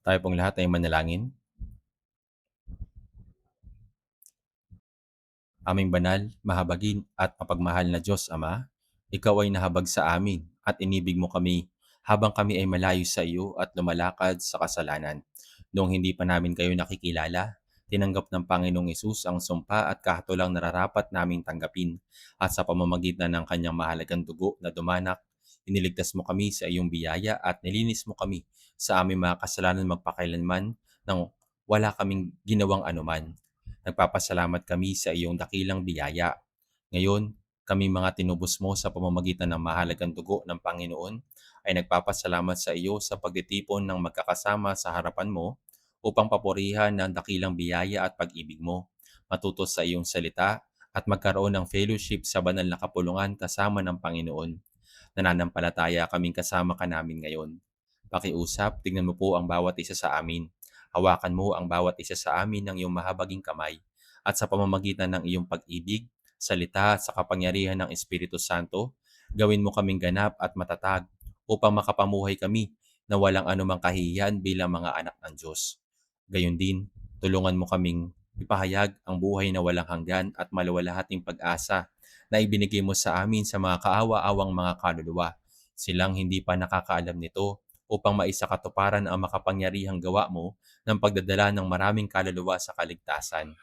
Tayo pong lahat ay manalangin. Aming banal, mahabagin at mapagmahal na Diyos Ama, Ikaw ay nahabag sa amin at inibig mo kami habang kami ay malayo sa iyo at lumalakad sa kasalanan. Noong hindi pa namin kayo nakikilala, tinanggap ng Panginoong Isus ang sumpa at kahatulang nararapat naming tanggapin at sa pamamagitan ng kanyang mahalagang dugo na dumanak, iniligtas mo kami sa iyong biyaya at nilinis mo kami sa aming mga kasalanan magpakailanman nang wala kaming ginawang anuman. Nagpapasalamat kami sa iyong dakilang biyaya. Ngayon, kami mga tinubos mo sa pamamagitan ng mahalagang dugo ng Panginoon ay nagpapasalamat sa iyo sa pagtitipon ng magkakasama sa harapan mo upang papurihan ng dakilang biyaya at pag-ibig mo, matuto sa iyong salita at magkaroon ng fellowship sa banal na kapulungan kasama ng Panginoon. Nananampalataya kaming kasama ka namin ngayon. Pakiusap, tingnan mo po ang bawat isa sa amin. Hawakan mo ang bawat isa sa amin ng iyong mahabaging kamay at sa pamamagitan ng iyong pag-ibig, salita at sa kapangyarihan ng Espiritu Santo, gawin mo kaming ganap at matatag upang makapamuhay kami na walang anumang kahihiyan bilang mga anak ng Diyos. Gayon din, tulungan mo kaming ipahayag ang buhay na walang hanggan at maluwalhating pag-asa na ibinigay mo sa amin sa mga kaawa-awang mga kaluluwa. Silang hindi pa nakakaalam nito upang maisakatuparan ang makapangyarihang gawa mo ng pagdadala ng maraming kaluluwa sa kaligtasan.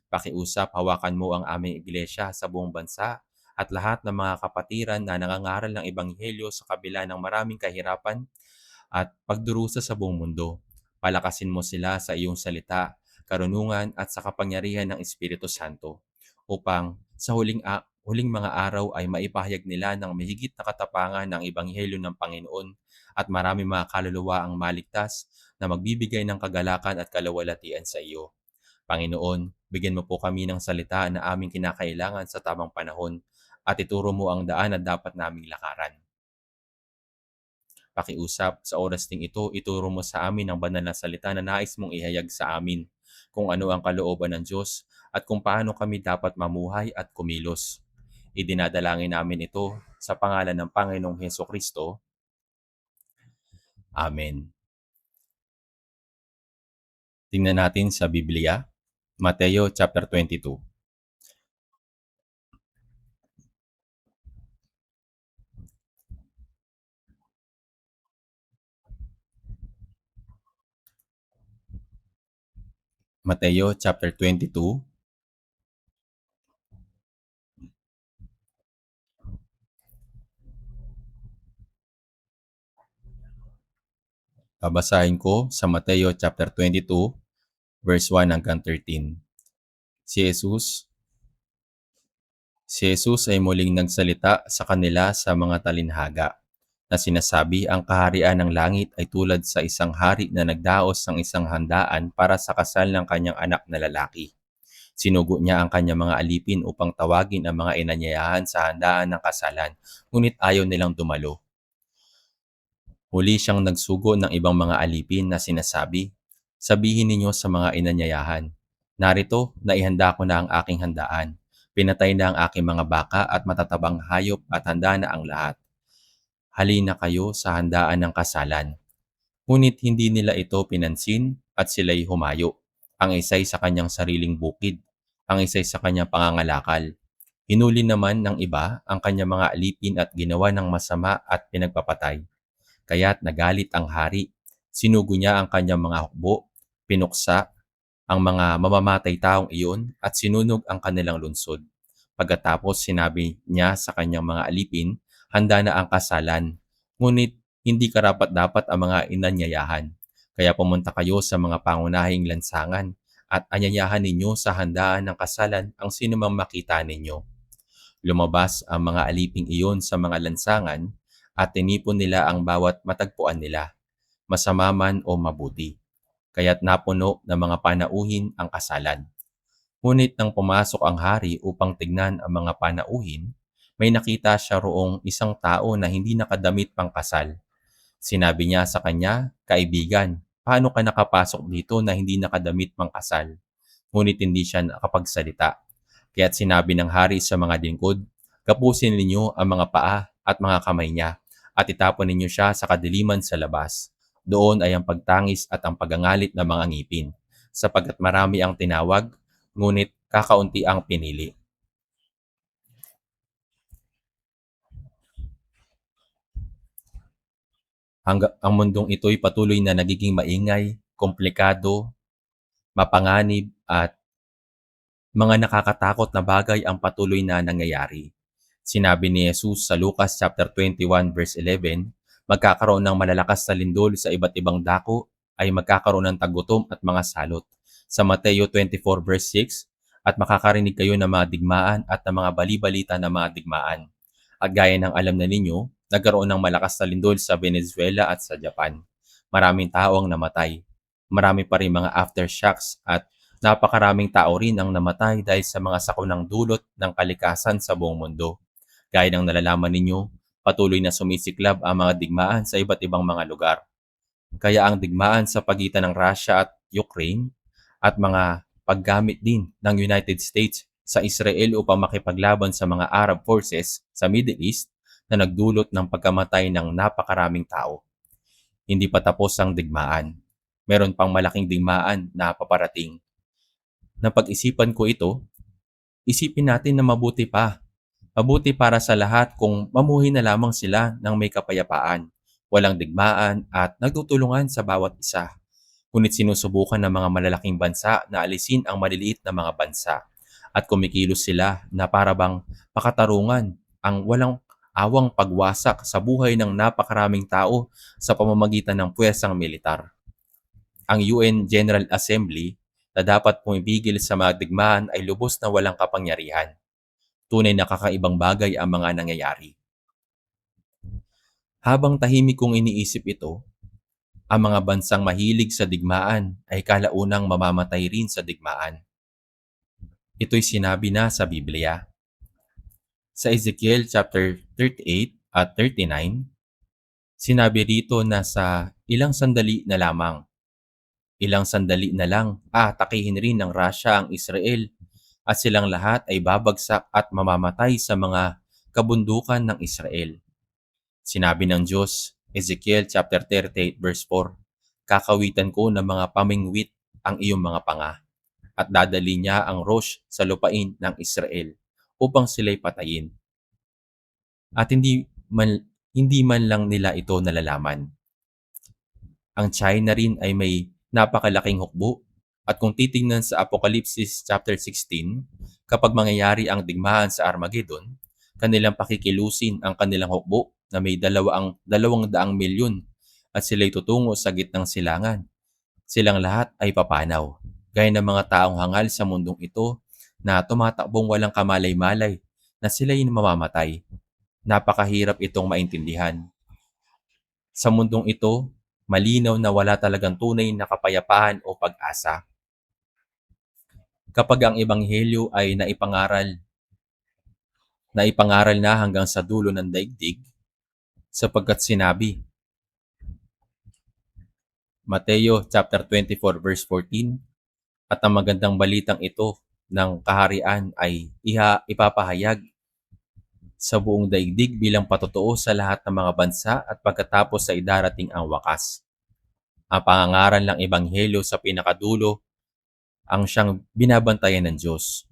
Pakiusap, hawakan mo ang aming iglesia sa buong bansa at lahat ng mga kapatiran na nangangaral ng Ebanghelyo sa kabila ng maraming kahirapan at pagdurusa sa buong mundo. Palakasin mo sila sa iyong salita, karunungan at sa kapangyarihan ng Espiritu Santo upang sa huling mga araw ay maipahayag nila ng mahigit na katapangan ng Ebanghelyo ng Panginoon at marami mga kaluluwa ang maligtas na magbibigay ng kagalakan at kalawalatian sa iyo. Panginoon, bigyan mo po kami ng salita na aming kinakailangan sa tamang panahon at ituro mo ang daan na dapat naming lakaran. Pakiusap, sa oras ding ito, ituro mo sa amin ang banal na salita na nais mong ihayag sa amin, kung ano ang kalooban ng Diyos at kung paano kami dapat mamuhay at kumilos. Idinadalangin namin ito sa pangalan ng Panginoong Heso Kristo. Amen. Tingnan natin sa Biblia, Mateo chapter 22. Mateo chapter 22, babasahin ko sa Mateo chapter 22, verse 1 hanggang 13. Si Jesus Si Jesus ay muling nagsalita sa kanila sa mga talinhaga na sinasabi ang kaharian ng langit ay tulad sa isang hari na nagdaos ng isang handaan para sa kasal ng kanyang anak na lalaki. Sinugo niya ang kanyang mga alipin upang tawagin ang mga inanyayahan sa handaan ng kasalan, ngunit ayaw nilang dumalo. Muli siyang nagsugo ng ibang mga alipin na sinasabi, "Sabihin ninyo sa mga inanyayahan, narito, naihanda ko na ang aking handaan. Pinatay na ang aking mga baka at matatabang hayop at handa na ang lahat. Halina kayo sa handaan ng kasalan." Ngunit hindi nila ito pinansin at sila'y humayo. Ang isa'y sa kanyang sariling bukid, ang isa'y sa kanyang pangangalakal. Hinuli naman ng iba ang kanyang mga alipin at ginawa ng masama at pinagpapatay. Kaya't nagalit ang hari. Sinugo niya ang kanyang mga hukbo, pinuksa ang mga mamamatay taong iyon at sinunog ang kanilang lungsod. Pagkatapos sinabi niya sa kanyang mga alipin, handa na ang kasalan, ngunit hindi karapat-dapat ang mga inanyayahan. Kaya pumunta kayo sa mga pangunahing lansangan at anyayahan ninyo sa handaan ng kasalan ang sinumang makita ninyo. Lumabas ang mga aliping iyon sa mga lansangan at tinipon nila ang bawat matagpuan nila, masama man o mabuti. Kaya't napuno ng mga panauhin ang kasalan. Ngunit nang pumasok ang hari upang tignan ang mga panauhin, may nakita siya roong isang tao na hindi nakadamit pang kasal. Sinabi niya sa kanya, "Kaibigan, paano ka nakapasok dito na hindi nakadamit pang kasal?" Ngunit hindi siya nakapagsalita. Kaya't sinabi ng hari sa mga lingkod, "Kapusin ninyo ang mga paa at mga kamay niya at itapon ninyo siya sa kadiliman sa labas. Doon ay ang pagtangis at ang pagangalit ng mga ngipin, sapagkat marami ang tinawag, ngunit kakaunti ang pinili. Ang mundong ito'y patuloy na nagiging maingay, komplikado, mapanganib at mga nakakatakot na bagay ang patuloy na nangyayari. Sinabi ni Jesus sa Lucas chapter 21 verse 11, magkakaroon ng malalakas na lindol sa iba't ibang dako, ay magkakaroon ng tagutom at mga salot. Sa Mateo 24 verse 6, at makakarinig kayo ng mga digmaan at ng mga balibalita ng mga digmaan. At gaya ng alam na ninyo, nagkaroon ng malakas na lindol sa Venezuela at sa Japan. Maraming tao ang namatay. Marami pa rin mga aftershocks at napakaraming tao rin ang namatay dahil sa mga sakunang dulot ng kalikasan sa buong mundo. Gaya ng nalalaman ninyo, patuloy na sumisiklab ang mga digmaan sa iba't ibang mga lugar. Kaya ang digmaan sa pagitan ng Russia at Ukraine at mga paggamit din ng United States sa Israel upang makipaglaban sa mga Arab forces sa Middle East na nagdulot ng pagkamatay ng napakaraming tao. Hindi pa tapos ang digmaan. Meron pang malaking digmaan na paparating. Napag-isipan ko ito, isipin natin na mabuti pa. Mabuti para sa lahat kung mamuhay na lamang sila ng may kapayapaan, walang digmaan at nagtutulungan sa bawat isa. Ngunit sinusubukan ng mga malalaking bansa na alisin ang maliliit na mga bansa at kumikilos sila na parabang pakatarungan ang walang awang pagwasak sa buhay ng napakaraming tao sa pamamagitan ng puwersang militar. Ang UN General Assembly na dapat pumipigil sa mga digmaan ay lubos na walang kapangyarihan. Tunay na kakaibang bagay ang mga nangyayari. Habang tahimik kong iniisip ito, ang mga bansang mahilig sa digmaan ay kalaunang mamamatay rin sa digmaan. Ito'y sinabi na sa Biblia. Sa Ezekiel chapter 38 at 39, sinabi rito na sa ilang sandali na lang, atakihin rin ng Russia ang Israel at silang lahat ay babagsak at mamamatay sa mga kabundukan ng Israel. Sinabi ng Diyos, Ezekiel chapter 38 verse 4, kakawitan ko ng mga pamingwit ang iyong mga panga, at dadali niya ang Rosh sa lupain ng Israel upang sila'y patayin. At hindi man lang nila ito nalalaman. Ang China rin ay may napakalaking hukbo, at kung titingnan sa Apocalypse chapter 16, kapag mangyayari ang digmaan sa Armageddon, kanilang pakikilusin ang kanilang hukbo na may 200 milyon at sila'y tutungo sa gitnang silangan. Silang lahat ay papanaw, gaya ng mga taong hangal sa mundong ito na tumatakbong walang kamalay-malay na sila'y mamamatay. Napakahirap itong maintindihan. Sa mundong ito, malinaw na wala talagang tunay na kapayapaan o pag-asa. Kapag ang ebanghelyo ay naipangaral na hanggang sa dulo ng daigdig, sapagkat sinabi, Mateo chapter 24 verse 14, at ang magandang balitang ito ng kaharian ay ipapahayag sa buong daigdig bilang patotoo sa lahat ng mga bansa at pagkatapos ay darating ang wakas. Ang pangangaral ng ebanghelyo sa pinakadulo ang siyang binabantayan ng Diyos.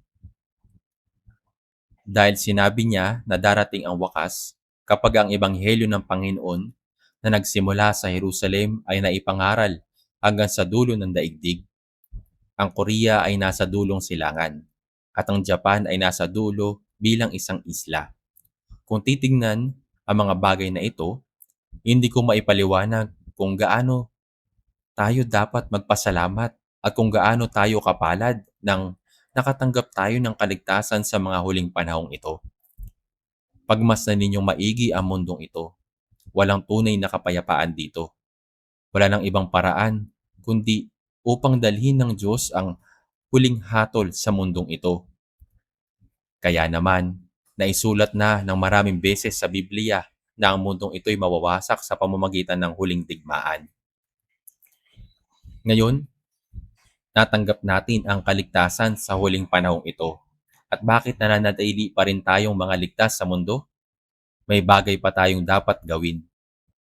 Dahil sinabi niya na darating ang wakas kapag ang ebanghelyo ng Panginoon na nagsimula sa Jerusalem ay naipangaral hanggang sa dulo ng daigdig. Ang Korea ay nasa dulong silangan at ang Japan ay nasa dulo bilang isang isla. Kung titingnan ang mga bagay na ito, hindi ko maipaliwanag kung gaano tayo dapat magpasalamat at kung gaano tayo kapalad nang nakatanggap tayo ng kaligtasan sa mga huling panahong ito. Pagmasdan ninyong maigi ang mundong ito. Walang tunay na kapayapaan dito. Wala nang ibang paraan kundi upang dalhin ng Diyos ang huling hatol sa mundong ito. Kaya naman, naisulat na ng maraming beses sa Biblia na ang mundong ito'y mawawasak sa pamamagitan ng huling digmaan. Ngayon, natanggap natin ang kaligtasan sa huling panahong ito. At bakit nananatili pa rin tayong mga ligtas sa mundo? May bagay pa tayong dapat gawin.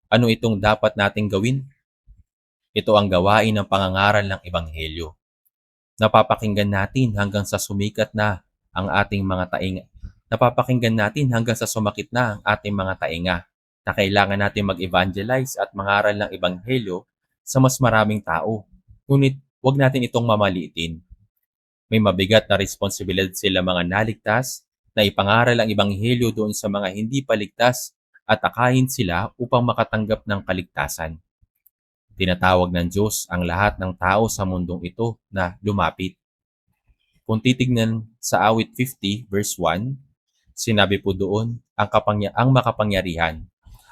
Ano itong dapat nating gawin? Ito ang gawain ng pangangaral ng Ebanghelyo. Napapakinggan natin hanggang sa sumikat na ang ating mga tainga. Napapakinggan natin hanggang sa sumakit na ang ating mga tainga na kailangan natin mag-evangelize at mangaral ng Ebanghelyo sa mas maraming tao. Ngunit huwag natin itong mamaliitin. May mabigat na responsibilidad sila mga naligtas na ipangaral ang Ebanghelyo doon sa mga hindi paligtas at akayin sila upang makatanggap ng kaligtasan. Tinatawag ng Diyos ang lahat ng tao sa mundong ito na lumapit. Kung titignan sa awit 50 verse 1, sinabi po doon, ang makapangyarihan,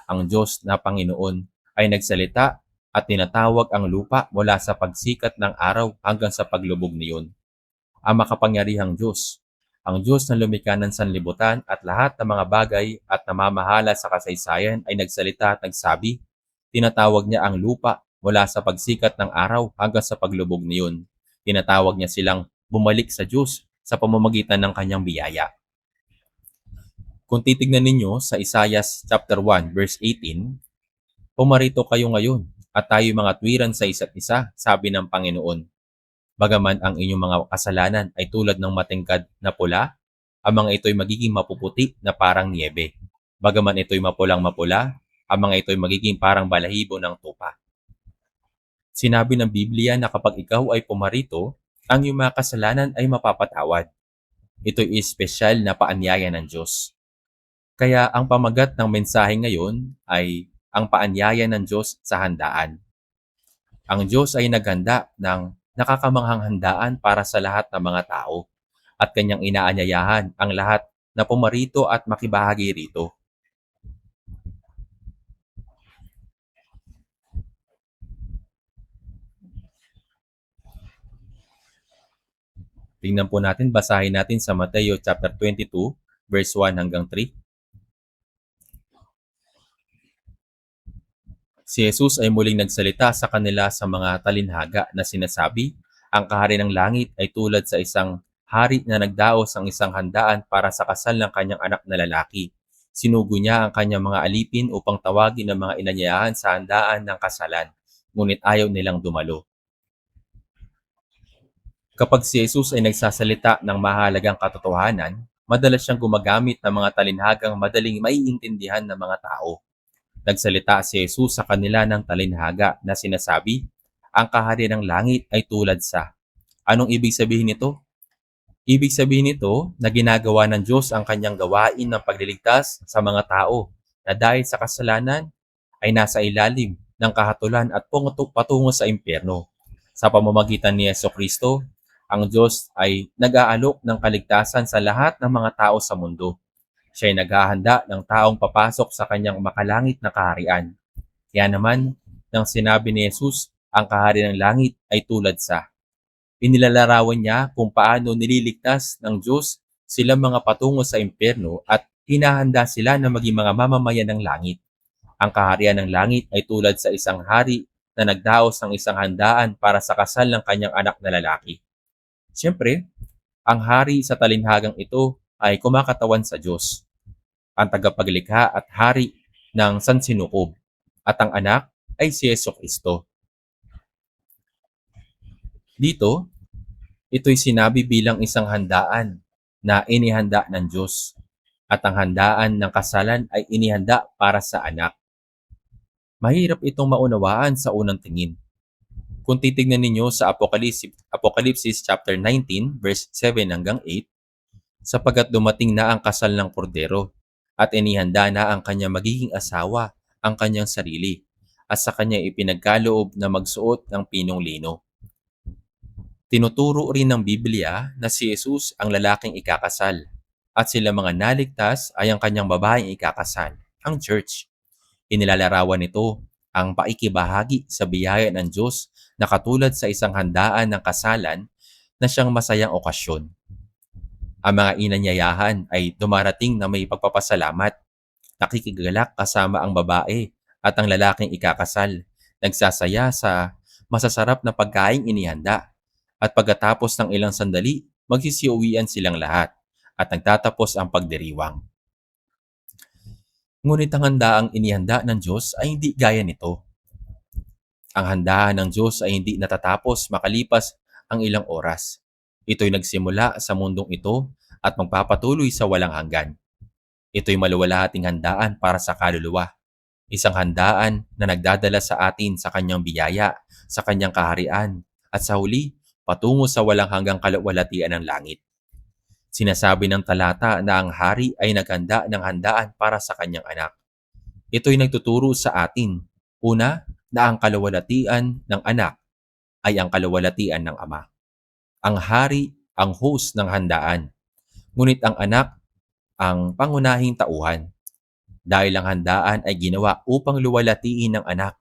ang Diyos na Panginoon ay nagsalita at tinatawag ang lupa mula sa pagsikat ng araw hanggang sa paglubog niyon. Ang makapangyarihang Diyos, ang Diyos na lumikha ng sanlibutan at lahat ng mga bagay at namamahala sa kasaysayan ay nagsalita at nagsabi, tinatawag niya ang lupa mula sa pagsikat ng araw hanggang sa paglubog niyon. Tinatawag niya silang bumalik sa Diyos sa pamamagitan ng kanyang biyaya. Kung titignan ninyo sa Isaiah chapter 1 verse 18, pumarito kayo ngayon at tayo mga tuwiran sa isa't isa, sabi ng Panginoon. Bagaman ang inyong mga kasalanan ay tulad ng matingkad na pula, ang mga ito'y magiging mapuputi na parang niebe. Bagaman ito'y mapulang mapula, ang mga ito'y magiging parang balahibo ng tupa. Sinabi ng Biblia na kapag ikaw ay pumarito, ang iyong mga kasalanan ay mapapatawad. Ito'y espesyal na paanyaya ng Diyos. Kaya ang pamagat ng mensahe ngayon ay ang paanyaya ng Diyos sa handaan. Ang Diyos ay naghanda ng nakakamanghang handaan para sa lahat ng mga tao at kanyang inaanyayahan ang lahat na pumarito at makibahagi rito. Tingnan po natin, basahin natin sa Mateo chapter 22, verse 1 hanggang 3. Si Jesus ay muling nagsalita sa kanila sa mga talinhaga na sinasabi, ang kaharian ng langit ay tulad sa isang hari na nagdaos ang isang handaan para sa kasal ng kanyang anak na lalaki. Sinugo niya ang kanyang mga alipin upang tawagin ang mga inanyayahan sa handaan ng kasalan, ngunit ayaw nilang dumalo. Kapag si Jesus ay nagsasalita ng mahalagang katotohanan, madalas siyang gumagamit ng mga talinhagang madaling maiintindihan ng mga tao. Nagsalita si Jesus sa kanila ng talinhaga na sinasabi, ang kaharian ng langit ay tulad sa. Anong ibig sabihin nito? Ibig sabihin nito na ginagawa ng Diyos ang kanyang gawain ng pagliligtas sa mga tao na dahil sa kasalanan ay nasa ilalim ng kahatulan at patungo sa impyerno. Sa pamamagitan ni Jesucristo, ang Diyos ay nag-aalok ng kaligtasan sa lahat ng mga tao sa mundo. Siya ay naghahanda ng taong papasok sa kanyang makalangit na kaharian. Kaya naman, nang sinabi ni Jesus, ang kaharian ng langit ay tulad sa. Inilalarawan niya kung paano nililigtas ng Diyos sila mga patungo sa impyerno at hinahanda sila na maging mga mamamayan ng langit. Ang kaharian ng langit ay tulad sa isang hari na nagdaos ng isang handaan para sa kasal ng kanyang anak na lalaki. Siyempre, ang hari sa talinhagang ito ay kumakatawan sa Diyos, ang tagapaglikha at hari ng sansinukob, at ang anak ay si Jesucristo. Dito, ito'y sinabi bilang isang handaan na inihanda ng Diyos, at ang handaan ng kasalan ay inihanda para sa anak. Mahirap itong maunawaan sa unang tingin. Kung titignan ninyo sa Apocalypse chapter 19 verse 7 hanggang 8, sapagkat dumating na ang kasal ng kordero at inihanda na ang kanyang magiging asawa, ang kanyang sarili, at sa kanya ipinagkaloob na magsuot ng pinong lino. Tinuturo rin ng Biblia na si Jesus ang lalaking ikakasal at sila mga naligtas ay ang kanyang babaeng ikakasal, ang church. Inilalarawan nito ang paikibahagi sa biyaya ng Diyos na katulad sa isang handaan ng kasalan na siyang masayang okasyon. Ang mga inanyayahan ay dumarating na may pagpapasalamat, nakikigalak kasama ang babae at ang lalaking ikakasal, nagsasaya sa masasarap na pagkaing inihanda, at pagkatapos ng ilang sandali, magsisiuwian silang lahat at nagtatapos ang pagdiriwang. Ngunit ang handaang inihanda ng Diyos ay hindi gaya nito. Ang handaan ng Diyos ay hindi natatapos makalipas ang ilang oras. Ito'y nagsimula sa mundong ito at magpapatuloy sa walang hanggan. Ito'y maluwalhating handaan para sa kaluluwa. Isang handaan na nagdadala sa atin sa kanyang biyaya, sa kanyang kaharian, at sa huli, patungo sa walang hanggang kaluwalhatian ng langit. Sinasabi ng talata na ang hari ay naghanda ng handaan para sa kanyang anak. Ito'y nagtuturo sa atin, una, na ang kaluwalhatian ng anak ay ang kaluwalhatian ng ama. Ang hari ang host ng handaan, ngunit ang anak ang pangunahing tauhan. Dahil ang handaan ay ginawa upang luwalhatiin ng anak.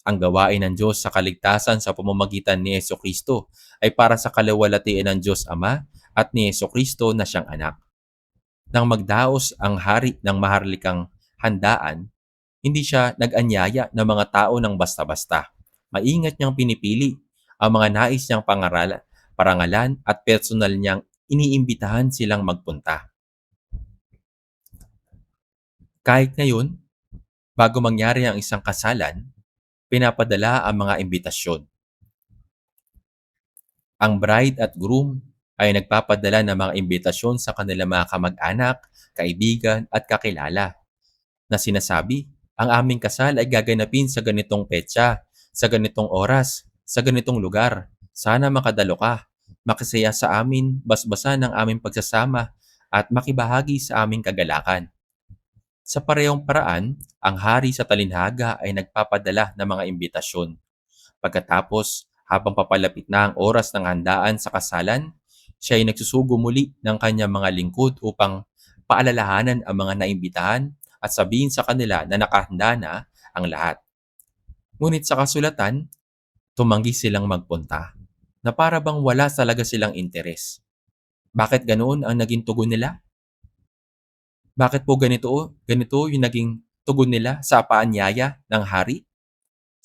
Ang gawain ng Diyos sa kaligtasan sa pamamagitan ni Jesucristo ay para sa kaluwalhatian ng Diyos Ama at ni Jesucristo na siyang anak. Nang magdaos ang hari ng maharlikang handaan, hindi siya nag-anyaya ng mga tao ng basta-basta. Maingat niyang pinipili ang mga nais niyang parangalan at personal niyang iniimbitahan silang magpunta. Kahit ngayon, bago mangyari ang isang kasalan, pinapadala ang mga imbitasyon. Ang bride at groom ay nagpapadala ng mga imbitasyon sa kanilang mga kamag-anak, kaibigan at kakilala na sinasabi, ang aming kasal ay gaganapin sa ganitong petsa, sa ganitong oras, sa ganitong lugar. Sana makadalo ka, makisaya sa amin, basbasan ng aming pagsasama at makibahagi sa aming kagalakan. Sa parehong paraan, ang hari sa talinhaga ay nagpapadala ng mga imbitasyon. Pagkatapos, habang papalapit na ang oras ng handaan sa kasalan, siya ay nagsusugo muli ng kanyang mga lingkod upang paalalahanan ang mga naimbitahan at sabihin sa kanila na nakahanda na ang lahat. Ngunit sa kasulatan, tumanggi silang magpunta, na para bang wala talaga silang interes. Bakit ganoon ang naging tugon nila? Bakit po ganito yung naging tugon nila sa paanyaya ng hari?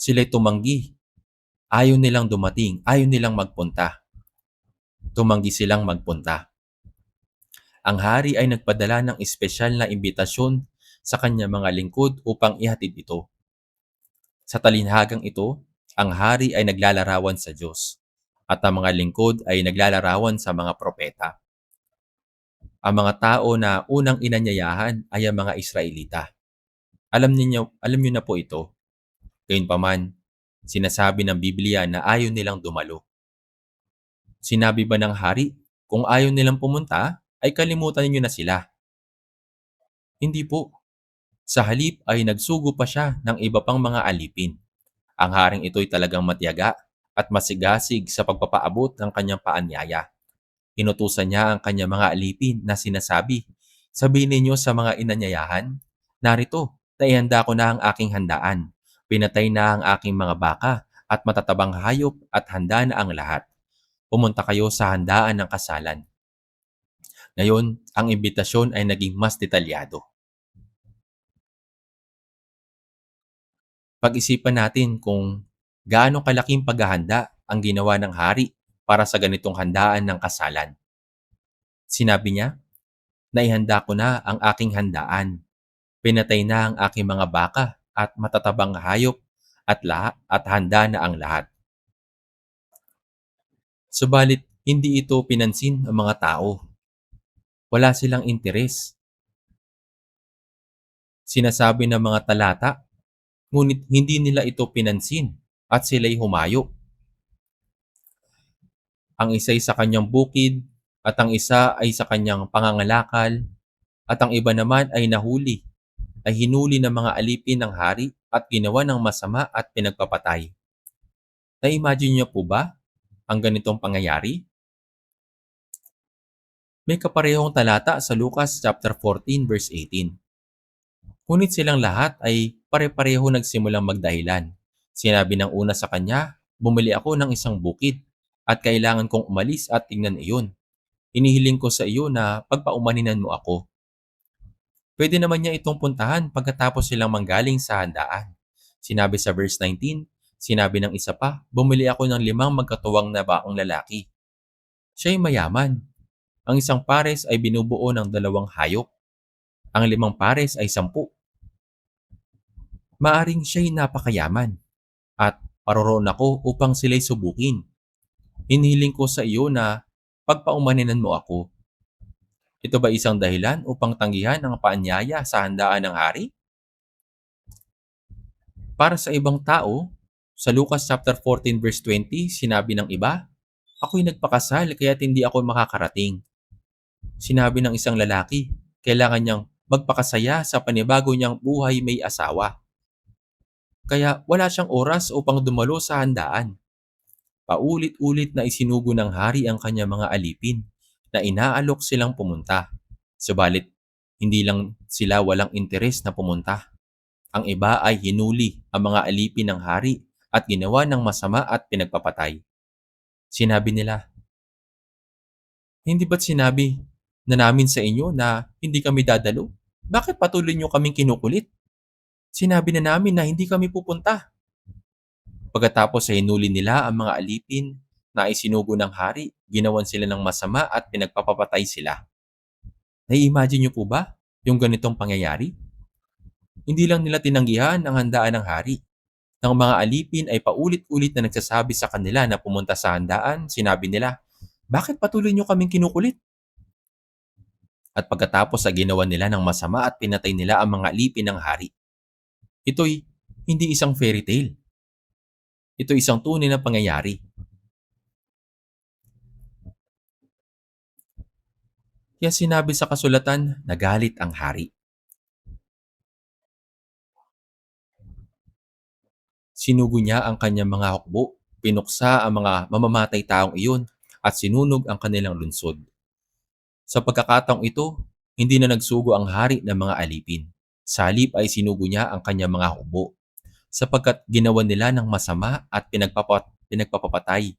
Sila'y tumanggi. Ayaw nilang dumating, ayaw nilang magpunta. Tumanggi silang magpunta. Ang hari ay nagpadala ng espesyal na imbitasyon sa kanyang mga lingkod upang ihatid ito. Sa talinhagang ito, ang hari ay naglalarawan sa Diyos at ang mga lingkod ay naglalarawan sa mga propeta. Ang mga tao na unang inanyayahan ay ang mga Israelita. Alam niyo na po ito. Gayunpaman, sinasabi ng Biblia na ayaw nilang dumalo. Sinabi ba ng hari, kung ayaw nilang pumunta, ay kalimutan niyo na sila? Hindi po. Sa halip ay nagsugo pa siya ng iba pang mga alipin. Ang haring ito'y talagang matiyaga at masigasig sa pagpapaabot ng kanyang paanyaya. Inutusan niya ang kanyang mga alipin na sinasabi, sabihin ninyo sa mga inanyayahan, narito, naihanda ko na ang aking handaan. Pinatay na ang aking mga baka at matatabang hayop at handa na ang lahat. Pumunta kayo sa handaan ng kasalan. Ngayon, ang imbitasyon ay naging mas detalyado. Pag-isipan natin kung gaano kalaking paghahanda ang ginawa ng hari para sa ganitong handaan ng kasalan. Sinabi niya, naihanda ko na ang aking handaan. Pinatay na ang aking mga baka at matatabang hayop at handa na ang lahat. Subalit, hindi ito pinansin ng mga tao. Wala silang interes. Sinasabi ng mga talata, ngunit hindi nila ito pinansin at sila'y humayo. Ang isa'y sa kanyang bukid at ang isa ay sa kanyang pangangalakal at ang iba naman ay hinuli ng mga alipin ng hari at ginawa ng masama at pinagpapatay. Na-imagine niyo po ba ang ganitong pangyayari? May kaparehong talata sa Lucas chapter 14 verse 18. Ngunit silang lahat ay pare-pareho nagsimulang magdahilan. Sinabi ng una sa kanya, bumili ako ng isang bukid at kailangan kong umalis at tingnan iyon. Inihiling ko sa iyo na pagpaumaninan mo ako. Pwede naman niya itong puntahan pagkatapos silang manggaling sa handaan. Sinabi sa verse 19, sinabi ng isa pa, bumili ako ng 5 magkatuwang na baong lalaki. Siya'y mayaman. Ang isang pares ay binubuo ng 2 hayop. Ang 5 pares ay 10. Maaring siya'y napakayaman. At Paroroon ako upang sila'y subukin. Hinihiling ko sa iyo na pagpaumaninan mo ako. Ito ba isang dahilan upang tanggihan ang paanyaya sa handaan ng hari? Para sa ibang tao, sa Lucas chapter 14 verse 20, sinabi ng iba, ako'y nagpakasal kaya't hindi ako makakarating. Sinabi ng isang lalaki, kailangan niyang magpakasaya sa panibago niyang buhay may asawa. Kaya wala siyang oras upang dumalo sa handaan. Paulit-ulit na isinugo ng hari ang kanyang mga alipin na inaalok silang pumunta. Subalit, hindi lang sila walang interes na pumunta. Ang iba ay hinuli ang mga alipin ng hari at ginawa ng masama at pinagpapatay. Sinabi nila, hindi ba't sinabi na namin sa inyo na hindi kami dadalo? Bakit patuloy niyo kaming kinukulit? Sinabi na namin na hindi kami pupunta. Pagkatapos ay hinuli nila ang mga alipin na isinugo ng hari, ginawan sila ng masama at pinagpapapatay sila. Nai-imagine niyo po ba yung ganitong pangyayari? Hindi lang nila tinanggihan ang handaan ng hari. Ng mga alipin ay paulit-ulit na nagsasabi sa kanila na pumunta sa handaan, sinabi nila, bakit patuloy niyo kaming kinukulit? At pagkatapos ay ginawa nila ng masama at pinatay nila ang mga alipin ng hari. Ito'y hindi isang fairy tale. Ito isang tunay na pangyayari. Kaya sinabi sa kasulatan, nagalit ang hari. Sinugo niya ang kanyang mga hukbo, pinuksa ang mga mamamatay taong iyon, at sinunog ang kanilang lungsod. Sa pagkakataong ito, hindi na nagsugo ang hari ng mga alipin. Sa halip ay sinugo niya ang kanyang mga hukbo, sapagkat ginawa nila ng masama at pinagpapapatay.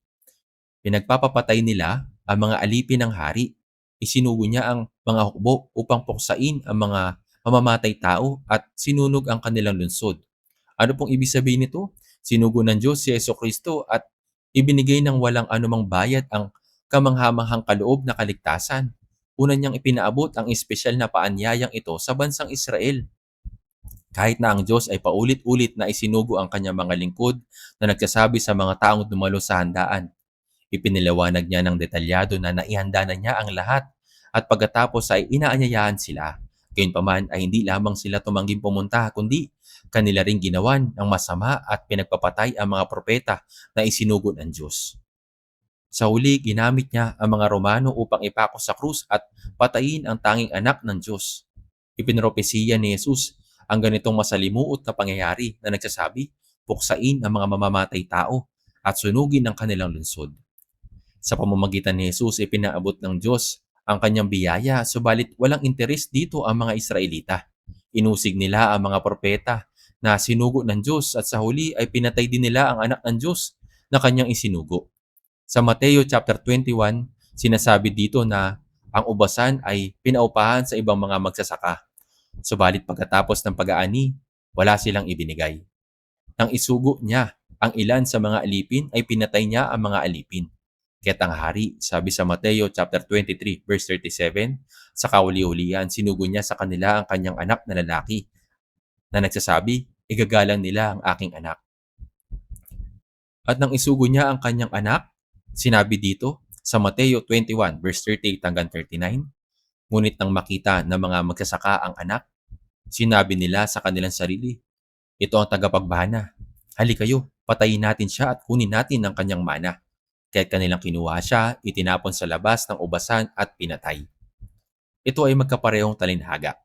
Pinagpapapatay nila ang mga alipin ng hari. Isinugo niya ang mga hukbo upang puksain ang mga mamamatay tao at sinunog ang kanilang lungsod. Ano pong ibig sabihin nito? Sinugo ng Diyos si Jesucristo at ibinigay ng walang anumang bayad ang kamanghamanghang kaloob na kaligtasan. Una niyang ipinaabot ang espesyal na paanyayang ito sa bansang Israel. Kahit na ang Diyos ay paulit-ulit na isinugo ang kanyang mga lingkod na nagsasabi sa mga taong dumalo sa handaan. Ipiniliwanag niya ng detalyado na naihanda na niya ang lahat at pagkatapos ay inaanyayahan sila. Gayunpaman ay hindi lamang sila tumangging pumunta kundi kanila ring ginawan ng masama at pinagpapatay ang mga propeta na isinugo ng Diyos. Sa huli, ginamit niya ang mga Romano upang ipako sa krus at patayin ang tanging anak ng Diyos. Ipinropesiya ni Jesus ang ganitong masalimuot na pangyayari na nagsasabi, puksain ang mga mamamatay tao at sunugin ang kanilang lungsod. Sa pamamagitan ni Jesus, ipinaabot ng Diyos ang kanyang biyaya, subalit walang interes dito ang mga Israelita. Inusig nila ang mga propeta na sinugo ng Diyos at sa huli ay pinatay din nila ang anak ng Diyos na kanyang isinugo. Sa Mateo chapter 21, sinasabi dito na ang ubasan ay pinaupahan sa ibang mga magsasaka. Subalit pagkatapos ng pag-aani, wala silang ibinigay. Nang isugo niya ang ilan sa mga alipin ay pinatay niya ang mga alipin. Kaya't ang hari, sabi sa Mateo chapter 23 verse 37, sa kauli-ulian sinugo niya sa kanila ang kanyang anak na lalaki na nagsasabi, igagalang nila ang aking anak. At nang isugo niya ang kanyang anak, sinabi dito sa Mateo 21 verse 38 hanggang 39, ngunit nang makita ng mga magsasaka ang anak, sinabi nila sa kanilang sarili, ito ang tagapagbana. Hali kayo, patayin natin siya at kunin natin ang kanyang mana. Kaya't kanilang kinuha siya, itinapon sa labas ng ubasan at pinatay. Ito ay magkaparehong talinhaga.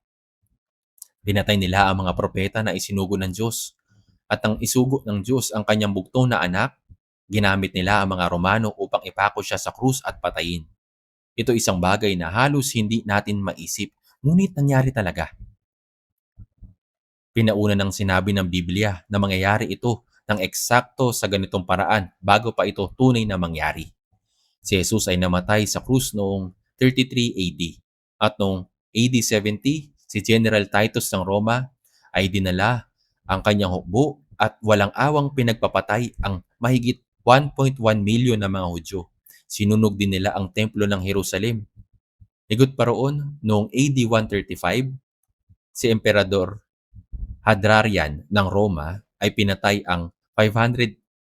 Pinatay nila ang mga propeta na isinugo ng Diyos. At nang isugo ng Diyos ang kanyang bugtong na anak, ginamit nila ang mga Romano upang ipako siya sa krus at patayin. Ito isang bagay na halos hindi natin maisip, ngunit nangyari talaga. Pinauna ng sinabi ng Biblia na mangyayari ito ng eksakto sa ganitong paraan bago pa ito tunay na mangyari. Si Jesus ay namatay sa krus noong 33 AD at noong AD 70, si General Titus ng Roma ay dinala ang kanyang hukbo at walang awang pinagpapatay ang mahigit 1.1 milyon na mga Hudyo. Sinunog din nila ang templo ng Jerusalem. Higit pa roon, noong AD 135, si Emperador Hadrian ng Roma ay pinatay ang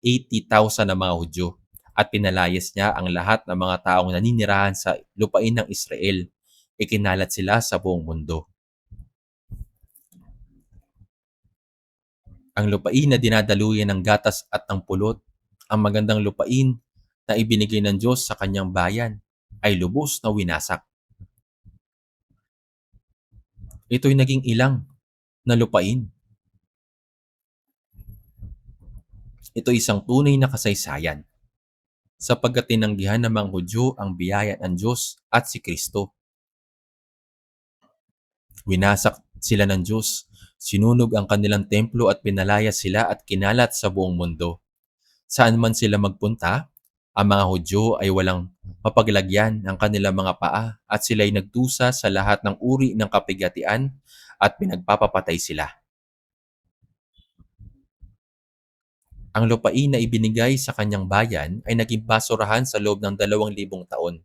80,000 na mga Hudyo at pinalayas niya ang lahat ng mga taong naninirahan sa lupain ng Israel. Ikinalat sila sa buong mundo. Ang lupain na dinadaluyan ng gatas at ng pulot, ang magandang lupain na ibinigay ng Diyos sa kanyang bayan, ay lubos na winasak. Ito'y naging ilang na lupain. Ito isang tunay na kasaysayan sapagkat tinanggihan ng mga Hudyo ang biyaya ng Diyos at si Kristo. Winasak sila ng Diyos, sinunog ang kanilang templo at pinalaya sila at kinalat sa buong mundo. Saan man sila magpunta, ang mga Hudyo ay walang mapaglagyan ng kanilang mga paa at sila'y nagdusa sa lahat ng uri ng kapigatian at pinagpapapatay sila. Ang lupain na ibinigay sa kanyang bayan ay naging basurahan sa loob ng 2,000 taon.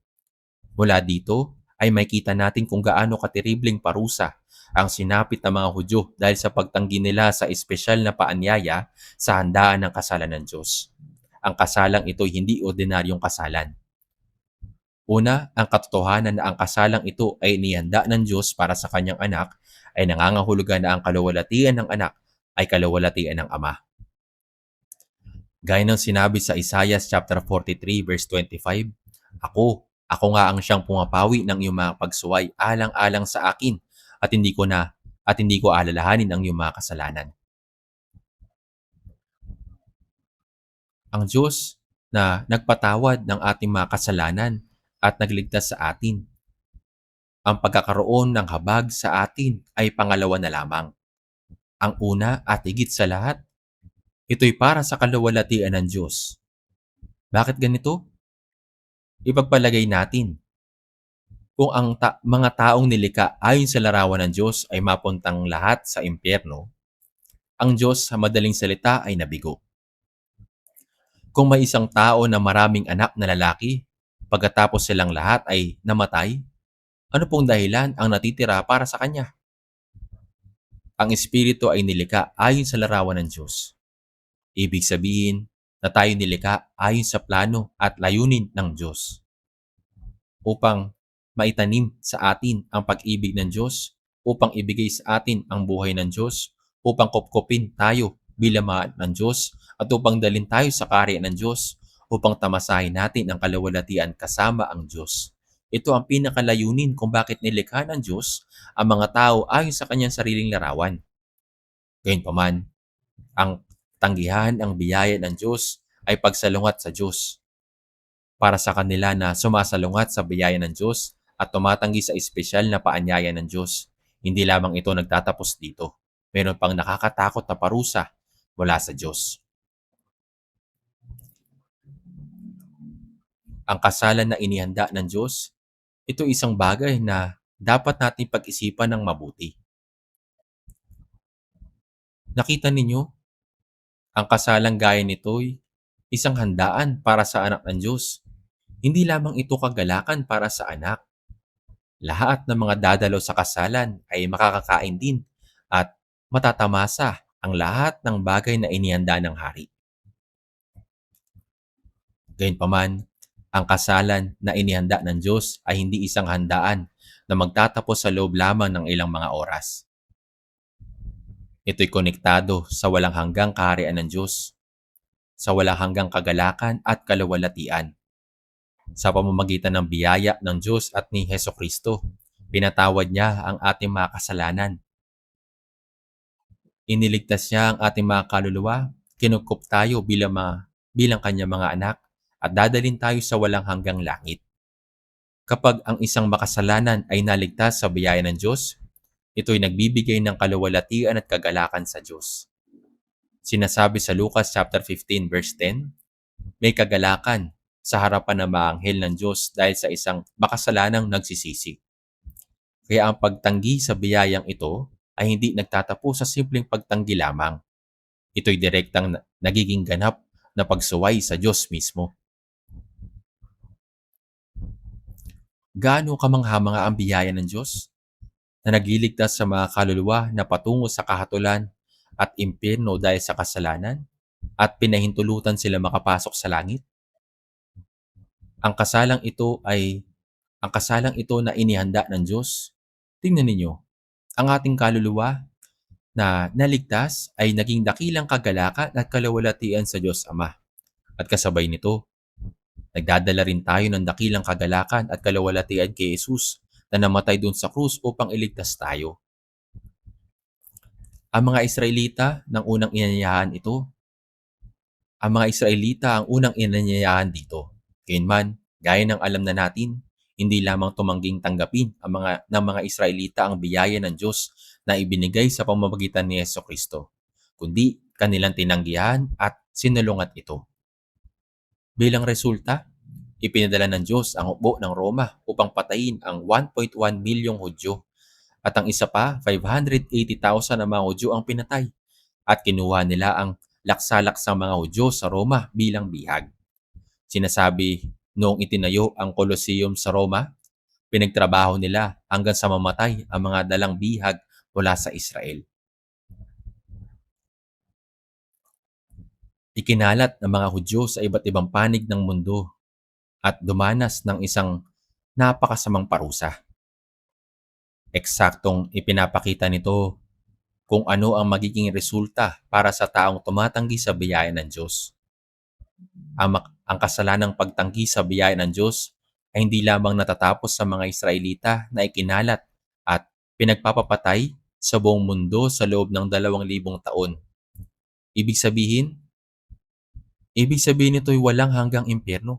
Mula dito ay makita natin kung gaano kateribleng parusa ang sinapit ng mga Hudyo dahil sa pagtanggi nila sa espesyal na paanyaya sa handaan ng kasalan ng Diyos. Ang kasalang ito hindi ordinaryong kasalan. Una, ang katotohanan na ang kasalang ito ay inihanda ng Diyos para sa kanyang anak ay nangangahulugan na ang kaluwalhatian ng anak ay kaluwalhatian ng Ama. Gaya ng sinabi sa Isaiah chapter 43 verse 25, Ako nga ang siyang pumapawi ng iyong mga pagsuway alang-alang sa akin at hindi ko alalahanin ang iyong mga kasalanan. Ang Diyos na nagpatawad ng ating mga kasalanan at nagligtas sa atin. Ang pagkakaroon ng habag sa atin ay pangalawa na lamang. Ang una at higit sa lahat, ito'y para sa kaluwalhatian ng Diyos. Bakit ganito? Ipagpalagay natin, kung ang mga taong nilikha ayon sa larawan ng Diyos ay mapuntang lahat sa impyerno, ang Diyos sa madaling salita ay nabigo. Kung may isang tao na maraming anak na lalaki, pagkatapos silang lahat ay namatay, ano pong dahilan ang natitira para sa kanya? Ang espiritu ay nilikha ayon sa larawan ng Diyos. Ibig sabihin na tayo nilikha ayon sa plano at layunin ng Diyos upang maitanim sa atin ang pag-ibig ng Diyos, upang ibigay sa atin ang buhay ng Diyos, upang kopkopin tayo bilang mga ng Diyos, at upang dalhin tayo sa kaharian ng Diyos, upang tamasahin natin ang kaluwalhatian kasama ang Diyos. Ito ang pinakalayunin kung bakit nilikha ng Diyos ang mga tao ayon sa kanyang sariling larawan. Gayunpaman, ang tanggihan ang biyaya ng Diyos ay pagsalungat sa Diyos. Para sa kanila na sumasalungat sa biyaya ng Diyos at tumatanggi sa espesyal na paanyaya ng Diyos, hindi lamang ito nagtatapos dito. Meron pang nakakatakot na parusa mula sa Diyos. Ang kasalan na inihanda ng Diyos, ito isang bagay na dapat natin pag-isipan ng mabuti. Nakita ninyo, ang kasalang gaya nito'y isang handaan para sa anak ng Diyos. Hindi lamang ito kagalakan para sa anak. Lahat ng mga dadalo sa kasalan ay makakakain din at matatamasa ang lahat ng bagay na inihanda ng hari. Gayunpaman, ang kasalan na inihanda ng Diyos ay hindi isang handaan na magtatapos sa loob lamang ng ilang mga oras. Ito'y konektado sa walang hanggang kaharian ng Diyos, sa walang hanggang kagalakan at kaluwalhatian. Sa pamamagitan ng biyaya ng Diyos at ni Hesus Kristo, pinatawad niya ang ating mga kasalanan. Iniligtas niya ang ating mga kaluluwa, kinukup tayo bilang kanyang mga anak, at dadalhin tayo sa walang hanggang langit. Kapag ang isang makasalanan ay naligtas sa biyaya ng Diyos, ito'y nagbibigay ng kaluwalhatian at kagalakan sa Diyos. Sinasabi sa Lucas chapter 15 verse 10, may kagalakan sa harapan ng mga anghel ng Diyos dahil sa isang makasalanang nagsisisi. Kaya ang pagtanggi sa biyayang ito ay hindi nagtatapos sa simpleng pagtanggi lamang. Ito'y direktang nagiging ganap na pagsuway sa Diyos mismo. Gaano kamangha-mangha ang biyaya ng Diyos na nagliligtas sa mga kaluluwa na patungo sa kahatulan at impyerno dahil sa kasalanan? at pinahintulutan sila makapasok sa langit? Ang kasalang ito ay ang kasalang ito na inihanda ng Diyos. Tingnan ninyo, ang ating kaluluwa na naligtas ay naging dakilang kagalakan at kalawalatian sa Diyos Ama. At kasabay nito, nagdadala rin tayo ng dakilang kagalakan at kalawalatian kay Jesus na namatay doon sa krus upang iligtas tayo. Ang mga Israelita ng unang inanyayahan ito, ang mga Israelita ang unang inanyayahan dito. Gayunman, gaya ng alam na natin, hindi lamang tumangging tanggapin ng mga Israelita ang biyaya ng Diyos na ibinigay sa pamamagitan ni Jesucristo, kundi kanilang tinanggihan at sinulungat ito. Bilang resulta, ipinadala ng Diyos ang hukbo ng Roma upang patayin ang 1.1 milyong Hudyo at ang isa pa, 580,000 na mga Hudyo ang pinatay at kinuha nila ang laksalaksang mga Hudyo sa Roma bilang bihag. Sinasabi noong itinayo ang Colosseum sa Roma, pinagtrabaho nila hanggang sa mamatay ang mga dalang bihag mula sa Israel. Ikinalat ng mga Hudyo sa iba't ibang panig ng mundo at dumanas ng isang napakasamang parusa. Eksaktong ipinapakita nito kung ano ang magiging resulta para sa taong tumatanggi sa biyaya ng Diyos. Ang kasalanang pagtanggi sa biyaya ng Diyos ay hindi lamang natatapos sa mga Israelita na ikinalat at pinagpapapatay sa buong mundo sa loob ng 2,000 taon. Ibig sabihin nito'y walang hanggang impyerno.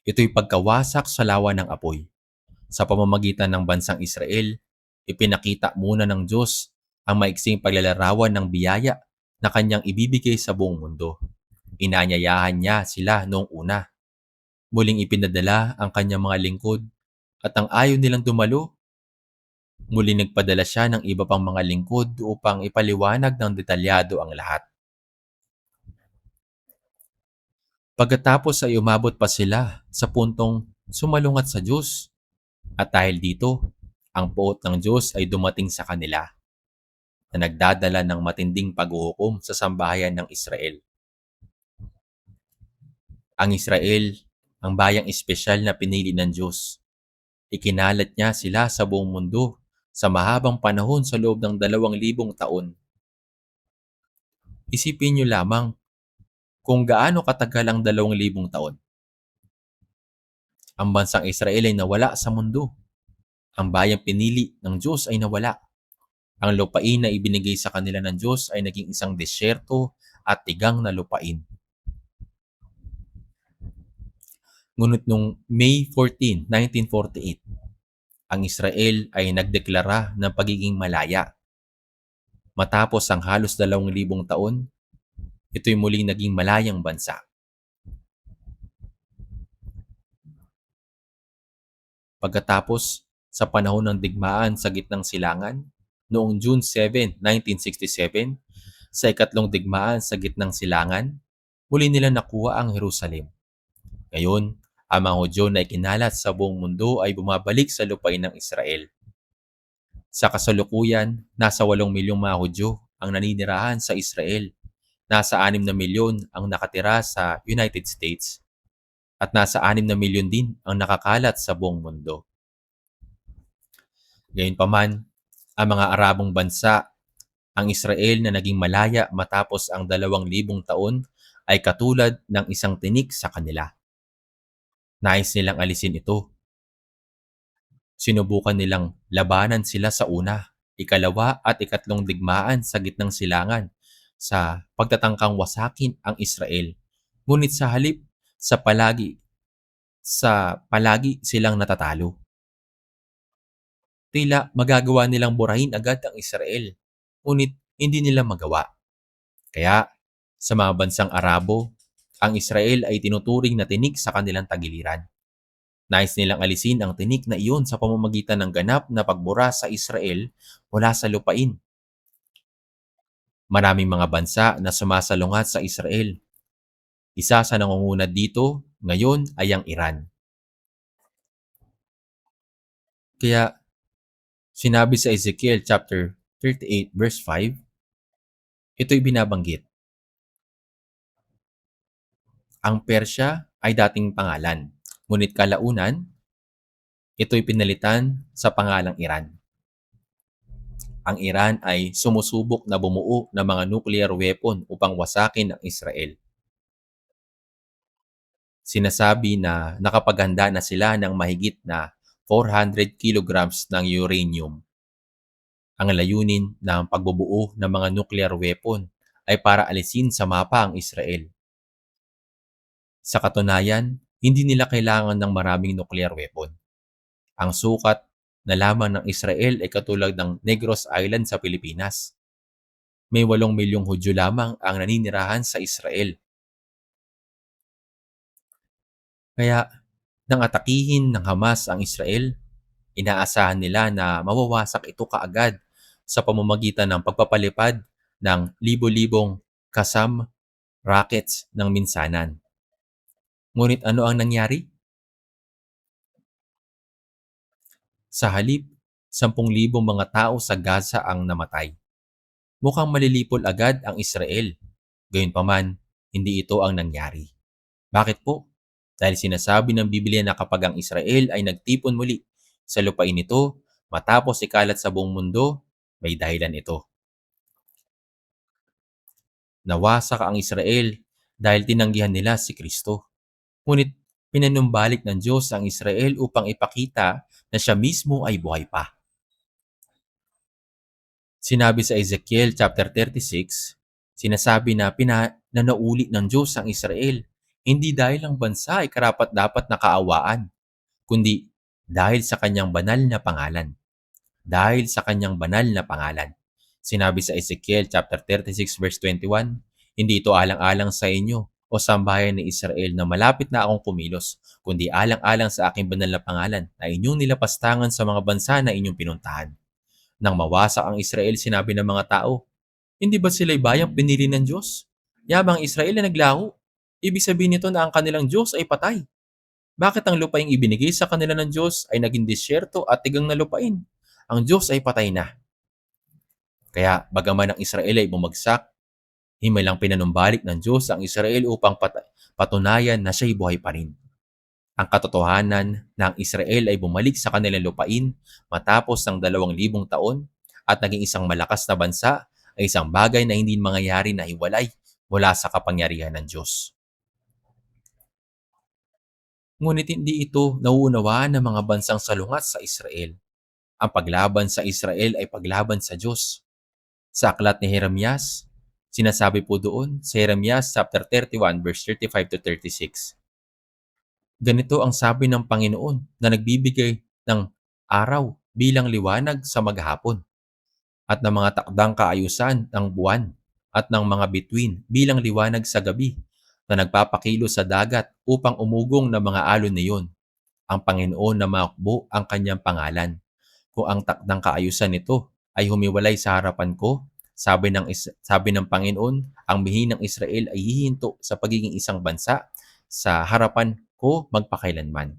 Ito'y pagkawasak sa lawa ng apoy. Sa pamamagitan ng bansang Israel, ipinakita muna ng Diyos ang maiksing paglalarawan ng biyaya na kanyang ibibigay sa buong mundo. Inanyayahan niya sila noong una. Muling ipinadala ang kanyang mga lingkod at ang ayaw nilang dumalo. Muling nagpadala siya ng iba pang mga lingkod upang ipaliwanag ng detalyado ang lahat. Pagkatapos ay umabot pa sila sa puntong sumalungat sa Diyos. At dahil dito, ang puot ng Diyos ay dumating sa kanila na nagdadala ng matinding paghuhukom sa sambahayan ng Israel. Ang Israel, ang bayang espesyal na pinili ng Diyos. Ikinalat niya sila sa buong mundo sa mahabang panahon sa loob ng 2,000 taon. Isipin niyo lamang kung gaano katagal ang 2,000 taon. Ang bansang Israel ay nawala sa mundo. Ang bayang pinili ng Diyos ay nawala. Ang lupain na ibinigay sa kanila ng Diyos ay naging isang desyerto at tigang na lupain. Ngunit noong May 14, 1948, ang Israel ay nagdeklara ng pagiging malaya. Matapos ang halos 2,000 taon, ito'y muling naging malayang bansa. Pagkatapos sa panahon ng digmaan sa gitnang silangan, noong June 7, 1967, sa ikatlong digmaan sa gitnang silangan, muli nila nakuha ang Jerusalem. Ngayon, ang mga Hudyo na ikinalat sa buong mundo ay bumabalik sa lupain ng Israel. Sa kasalukuyan, nasa 8 milyong mga Hudyo ang naninirahan sa Israel. Nasa 6 na milyon ang nakatira sa United States. At nasa 6 na milyon din ang nakakalat sa buong mundo. Gayunpaman, ang mga Arabong bansa, ang Israel na naging malaya matapos ang 2,000 taon ay katulad ng isang tinik sa kanila. Nais nilang alisin ito. Sinubukan nilang labanan sila sa una, ikalawa at ikatlong digmaan sa gitnang silangan sa pagtatangkang wasakin ang Israel. Ngunit sa halip, palagi silang natatalo. Tila magagawa nilang burahin agad ang Israel, ngunit hindi nila magawa. Kaya, sa mga bansang Arabo, ang Israel ay tinuturing na tinik sa kanilang tagiliran. Nais nilang alisin ang tinik na iyon sa pamamagitan ng ganap na pagbura sa Israel mula sa lupain. Maraming mga bansa na sumasalungat sa Israel. Isa sa nangunguna dito ngayon ay ang Iran. Kaya, sinabi sa Ezekiel chapter 38 verse 5, ito'y binabanggit. Ang Persya ay dating pangalan, ngunit kalaunan, ito'y pinalitan sa pangalang Iran. Ang Iran ay sumusubok na bumuo ng mga nuclear weapon upang wasakin ang Israel. Sinasabi na nakapaghanda na sila ng mahigit na 400 kilograms ng uranium. Ang layunin ng pagbubuo ng mga nuclear weapon ay para alisin sa mapa ang Israel. Sa katunayan, hindi nila kailangan ng maraming nuclear weapon. Ang sukat na lamang ng Israel ay katulad ng Negros Island sa Pilipinas. May 8 milyong Hudyo lamang ang naninirahan sa Israel. Kaya nang atakihin ng Hamas ang Israel, inaasahan nila na mawawasak ito kaagad sa pamamagitan ng pagpapalipad ng libo-libong Qassam rockets ng minsanan. Ngunit ano ang nangyari? Sa halip, 10,000 mga tao sa Gaza ang namatay. Mukhang malilipol agad ang Israel. Gayunpaman, hindi ito ang nangyari. Bakit po? Dahil sinasabi ng Biblia na kapag ang Israel ay nagtipon muli sa lupain nito, matapos ikalat sa buong mundo, may dahilan ito. Nawasak ang Israel dahil tinanggihan nila si Kristo. Ngunit pinanumbalik ng Diyos ang Israel upang ipakita na siya mismo ay buhay pa. Sinabi sa Ezekiel chapter 36, sinasabi na pinanauli ng Diyos ang Israel, hindi dahil ang bansa ay karapat-dapat na kaawaan, kundi dahil sa kanyang banal na pangalan. Dahil sa kanyang banal na pangalan. Sinabi sa Ezekiel chapter 36 verse 21, hindi ito alang-alang sa inyo o sambahayan ni Israel na malapit na akong kumilos, kundi alang-alang sa aking banal na pangalan na inyong nilapastangan sa mga bansa na inyong pinuntahan. Nang mawasak ang Israel, sinabi ng mga tao, hindi ba sila'y bayang pinili ng Diyos? Yabang Israel ay naglaho. Ibig sabihin nito na ang kanilang Diyos ay patay. Bakit ang lupaing ibinigay sa kanila ng Diyos ay naging disyerto at tigang na lupain? Ang Diyos ay patay na. Kaya bagaman ang Israel ay bumagsak, himalang pinanumbalik ng Diyos ang Israel upang patunayan na siya'y buhay pa rin. Ang katotohanan na ang Israel ay bumalik sa kanilang lupain matapos ng 2,000 taon at naging isang malakas na bansa ay isang bagay na hindi mangyayari na hiwalay mula sa kapangyarihan ng Diyos. Ngunit hindi ito nauunawaan ng mga bansang salungat sa Israel. Ang paglaban sa Israel ay paglaban sa Diyos. Sa aklat ni Jeremias, sinasabi po doon sa Jeremias chapter 31 verse 35 to 36. Ganito ang sabi ng Panginoon na nagbibigay ng araw bilang liwanag sa maghapon at ng mga takdang kaayusan ng buwan at ng mga bituin bilang liwanag sa gabi na nagpapakilo sa dagat upang umugong ng mga alon niyon. Ang Panginoon na makbo ang kanyang pangalan. Kung ang takdang kaayusan nito ay humiwalay sa harapan ko, sabi ng Panginoon, ang bihin ng Israel ay hihinto sa pagiging isang bansa sa harapan ko magpakailanman.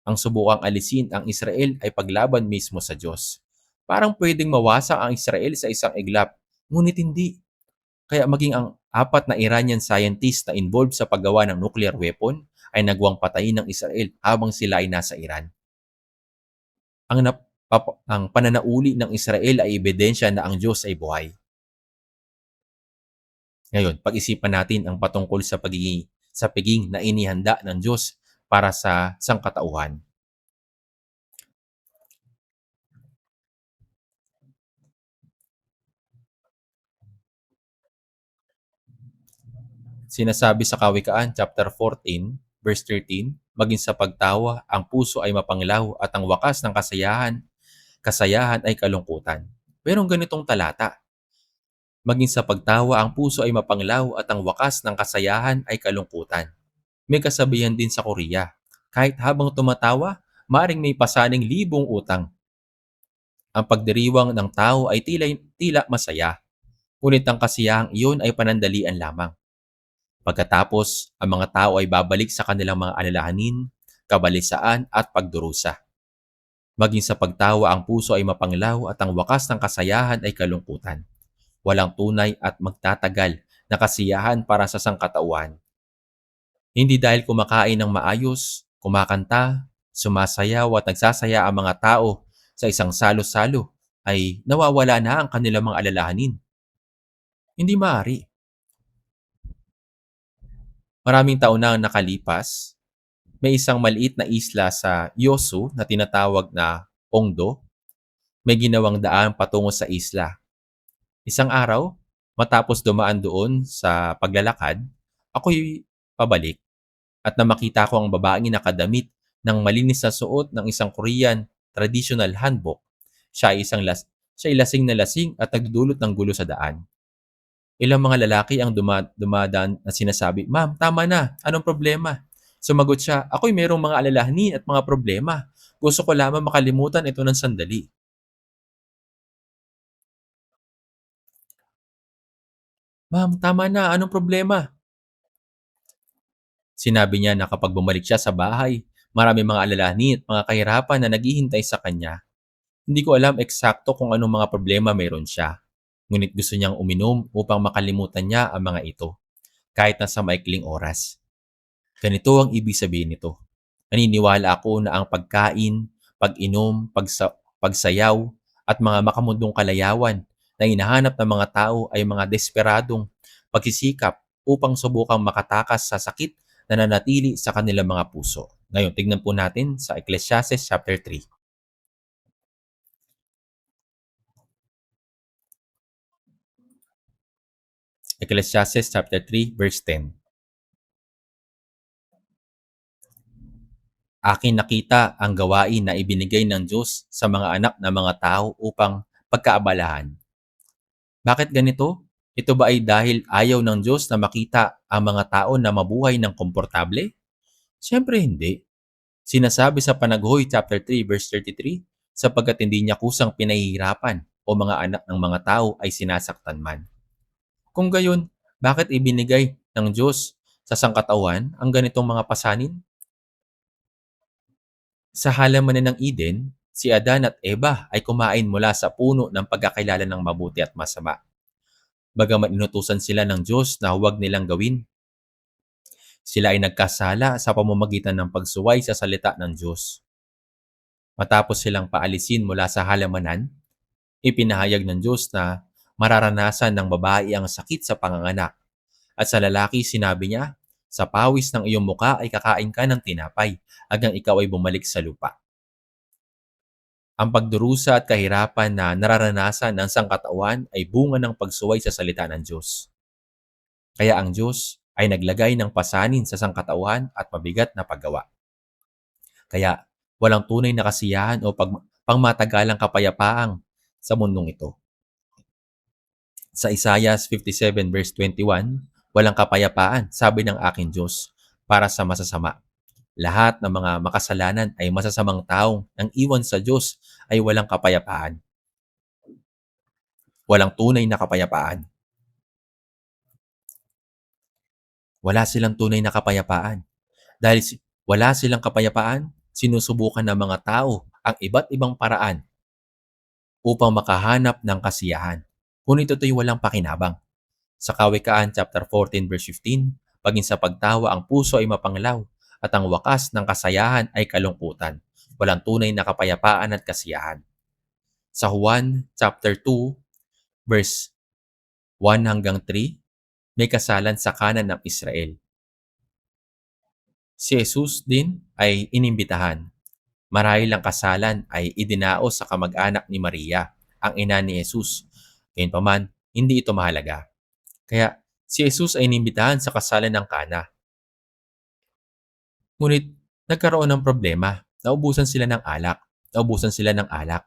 Ang subukang alisin ang Israel ay paglaban mismo sa Diyos. Parang pwedeng mawasak ang Israel sa isang iglap, ngunit hindi. Kaya maging ang 4 na Iranian scientists na involved sa paggawa ng nuclear weapon ay nagawang patayin ng Israel habang sila ay nasa Iran. Ang pananauli ng Israel ay ebidensya na ang Diyos ay buhay. Ngayon, pag-isipan natin ang patungkol sa pagiging na inihanda ng Diyos para sa sangkatauhan. Sinasabi sa Kawikaan chapter 14 verse 13, maging sa pagtawa ang puso ay mapanglaw at ang wakas ng kasayahan ay kalungkutan. Pero ang ganitong talata, maging sa pagtawa ang puso ay mapanglaw at ang wakas ng kasayahan ay kalungkutan. May kasabihan din sa Korea, kahit habang tumatawa, maring may pasaning libong utang. Ang pagdiriwang ng tao ay tila masaya, ngunit ang kasiyahang iyon ay panandalian lamang. Pagkatapos, ang mga tao ay babalik sa kanilang mga alalahanin, kabalisaan at pagdurusa. Maging sa pagtawa ang puso ay mapanglaw at ang wakas ng kasayahan ay kalungkutan. Walang tunay at magtatagal na kasiyahan para sa sangkatauhan. Hindi dahil kumakain ng maayos, kumakanta, sumasayaw at nagsasaya ang mga tao sa isang salo-salo ay nawawala na ang kanilang mga alalahanin. Hindi maaari. Maraming taon na ang nakalipas, may isang maliit na isla sa Yosu na tinatawag na Ongdo. May ginawang daan patungo sa isla. Isang araw, matapos dumaan doon sa paglalakad, ako'y pabalik at na makita ko ang babaeng nakadamit ng malinis na suot ng isang Korean traditional hanbok. Siya ay siya ay lasing na lasing at nagdudulot ng gulo sa daan. Ilang mga lalaki ang dumadaan at sinasabi, "Ma'am, tama na. Anong problema?" Sumagot siya, "Ako'y mayroong mga alalahanin at mga problema. Gusto ko lamang makalimutan ito ng sandali." "Ma'am, tama na. Anong problema?" Sinabi niya na kapag bumalik siya sa bahay, marami mga alalahanin at mga kahirapan na naghihintay sa kanya. Hindi ko alam eksakto kung anong mga problema mayroon siya. Ngunit gusto niyang uminom upang makalimutan niya ang mga ito, kahit na sa maikling oras. Ganito ang ibig sabihin nito. Naniniwala ako na ang pagkain, pag-inom, pagsayaw, at mga makamundong kalayawan na hinahanap ng mga tao ay mga desperadong pagsisikap upang subukang makatakas sa sakit na nanatili sa kanilang mga puso. Ngayon, tignan po natin sa Ecclesiastes chapter 3. Ecclesiastes chapter 3 verse 10. Aking nakita ang gawain na ibinigay ng Diyos sa mga anak ng mga tao upang pagkaabalahan. Bakit ganito? Ito ba ay dahil ayaw ng Diyos na makita ang mga tao na mabuhay ng komportable? Siyempre hindi. Sinasabi sa Panaghoy chapter 3 verse 33, sapagkat hindi niya kusang pinahihirapan o mga anak ng mga tao ay sinasaktan man. Kung gayon, bakit ibinigay ng Diyos sa sangkatawan ang ganitong mga pasanin? Sa halamanan ng Eden, si Adan at Eva ay kumain mula sa puno ng pagkakilala ng mabuti at masama. Bagaman inutusan sila ng Diyos na huwag nilang gawin, sila ay nagkasala sa pamamagitan ng pagsuway sa salita ng Diyos. Matapos silang paalisin mula sa halamanan, ipinahayag ng Diyos na mararanasan ng babae ang sakit sa panganganak. At sa lalaki sinabi niya, sa pawis ng iyong muka ay kakain ka ng tinapay hanggang ikaw ay bumalik sa lupa. Ang pagdurusa at kahirapan na nararanasan ng sangkatawan ay bunga ng pagsuway sa salita ng Diyos. Kaya ang Diyos ay naglagay ng pasanin sa sangkatawan at mabigat na paggawa. Kaya walang tunay na kasiyahan o pangmatagalang kapayapaang sa mundong ito. Sa Isaiah 57 verse 21, walang kapayapaan, sabi ng aking Diyos, para sa masasama. Lahat ng mga makasalanan ay masasamang taong nang iwan sa Diyos ay walang kapayapaan. Walang tunay na kapayapaan. Wala silang tunay na kapayapaan. Dahil wala silang kapayapaan, sinusubukan ng mga tao ang iba't ibang paraan upang makahanap ng kasiyahan. Ngunit ito'y walang pakinabang. Sa Kawikaan chapter 14 verse 15, paging sa pagtawa ang puso ay mapanglaw at ang wakas ng kasayahan ay kalungkutan. Walang tunay na kapayapaan at kasiyahan. Sa Juan chapter 2 verse 1 hanggang 3, may kasalan sa kanan ng Israel. Si Jesus din ay inimbitahan. Marahil ang kasalan ay idinaos sa kamag-anak ni Maria, ang ina ni Jesus. Gayunpaman, hindi ito mahalaga. Kaya si Jesus ay inimbitahan sa kasalan ng Kana. Ngunit nagkaroon ng problema. Naubusan sila ng alak. Naubusan sila ng alak.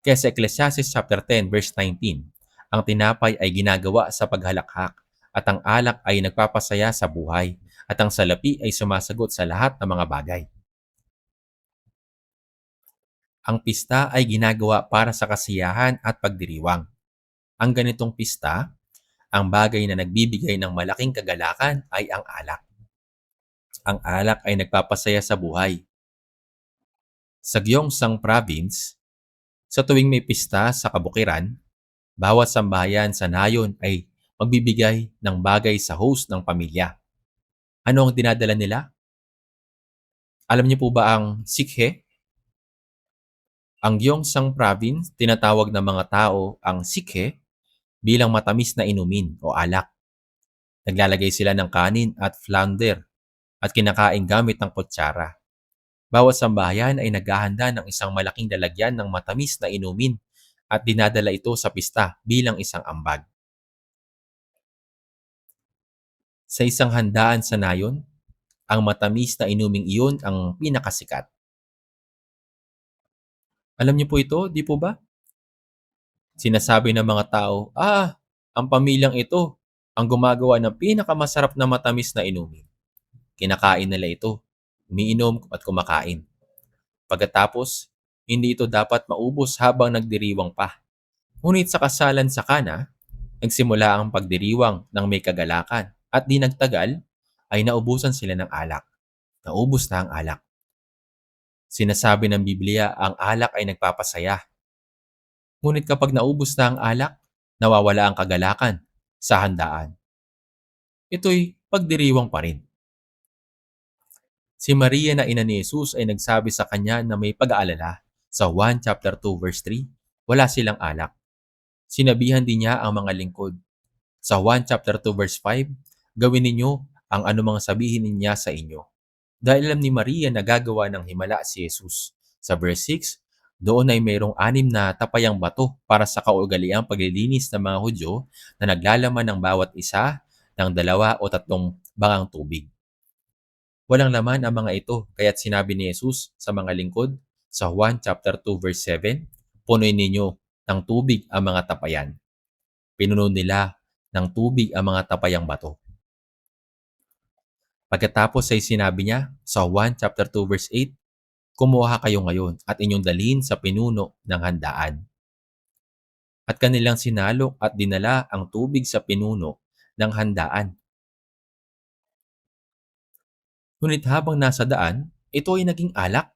Kaya sa Ecclesiastes chapter 10 verse 19, ang tinapay ay ginagawa sa paghalakhak at ang alak ay nagpapasaya sa buhay at ang salapi ay sumasagot sa lahat ng mga bagay. Ang pista ay ginagawa para sa kasiyahan at pagdiriwang. Ang ganitong pista, ang bagay na nagbibigay ng malaking kagalakan ay ang alak. Ang alak ay nagpapasaya sa buhay. Sa Gyeongsang Province, sa tuwing may pista sa kabukiran, bawat sambahayan sa nayon ay magbibigay ng bagay sa host ng pamilya. Ano ang dinadala nila? Alam niyo po ba ang Sikhe? Ang Gyeongsang Province, tinatawag ng mga tao ang Sikhe bilang matamis na inumin o alak. Naglalagay sila ng kanin at flounder at kinakain gamit ng kutsara. Bawat sambahayan ay naghahanda ng isang malaking lalagyan ng matamis na inumin at dinadala ito sa pista bilang isang ambag. Sa isang handaan sa nayon, ang matamis na inuming iyon ang pinakasikat. Alam niyo po ito, di po ba? Sinasabi ng mga tao, ang pamilyang ito ang gumagawa ng pinakamasarap na matamis na inumin. Kinakain nila ito, umiinom at kumakain. Pagkatapos, hindi ito dapat maubos habang nagdiriwang pa. Ngunit sa kasalan sa Kana, nagsimula ang pagdiriwang ng may kagalakan at di nagtagal ay naubusan sila ng alak. Naubos na ang alak. Sinasabi ng Biblia ang alak ay nagpapasaya. Ngunit kapag naubos na ang alak, nawawala ang kagalakan sa handaan. Ito'y pagdiriwang pa rin. Si Maria na ina ni Jesus ay nagsabi sa kanya na may pag-aalala. Sa 1 chapter 2 verse 3, wala silang alak. Sinabihan din niya ang mga lingkod. Sa 1 chapter 2 verse 5, gawin ninyo ang anumang sabihin niya sa inyo. Dahil alam ni Maria na gagawa ng himala si Jesus. Sa verse 6, doon ay mayroong 6 na tapayang bato para sa kaugaliang paglilinis ng mga Hudyo na naglalaman ng bawat isa ng 2 o 3 bangang tubig. Walang laman ang mga ito, kaya't sinabi ni Jesus sa mga lingkod sa 1 chapter 2 verse 7, punuin ninyo ng tubig ang mga tapayan. Pinuno nila ng tubig ang mga tapayang bato. Pagkatapos ay sinabi niya sa 1 chapter 2 verse 8, kumuha kayo ngayon at inyong dalhin sa pinuno ng handaan. At kanilang sinalok at dinala ang tubig sa pinuno ng handaan. Ngunit habang nasa daan, ito ay naging alak.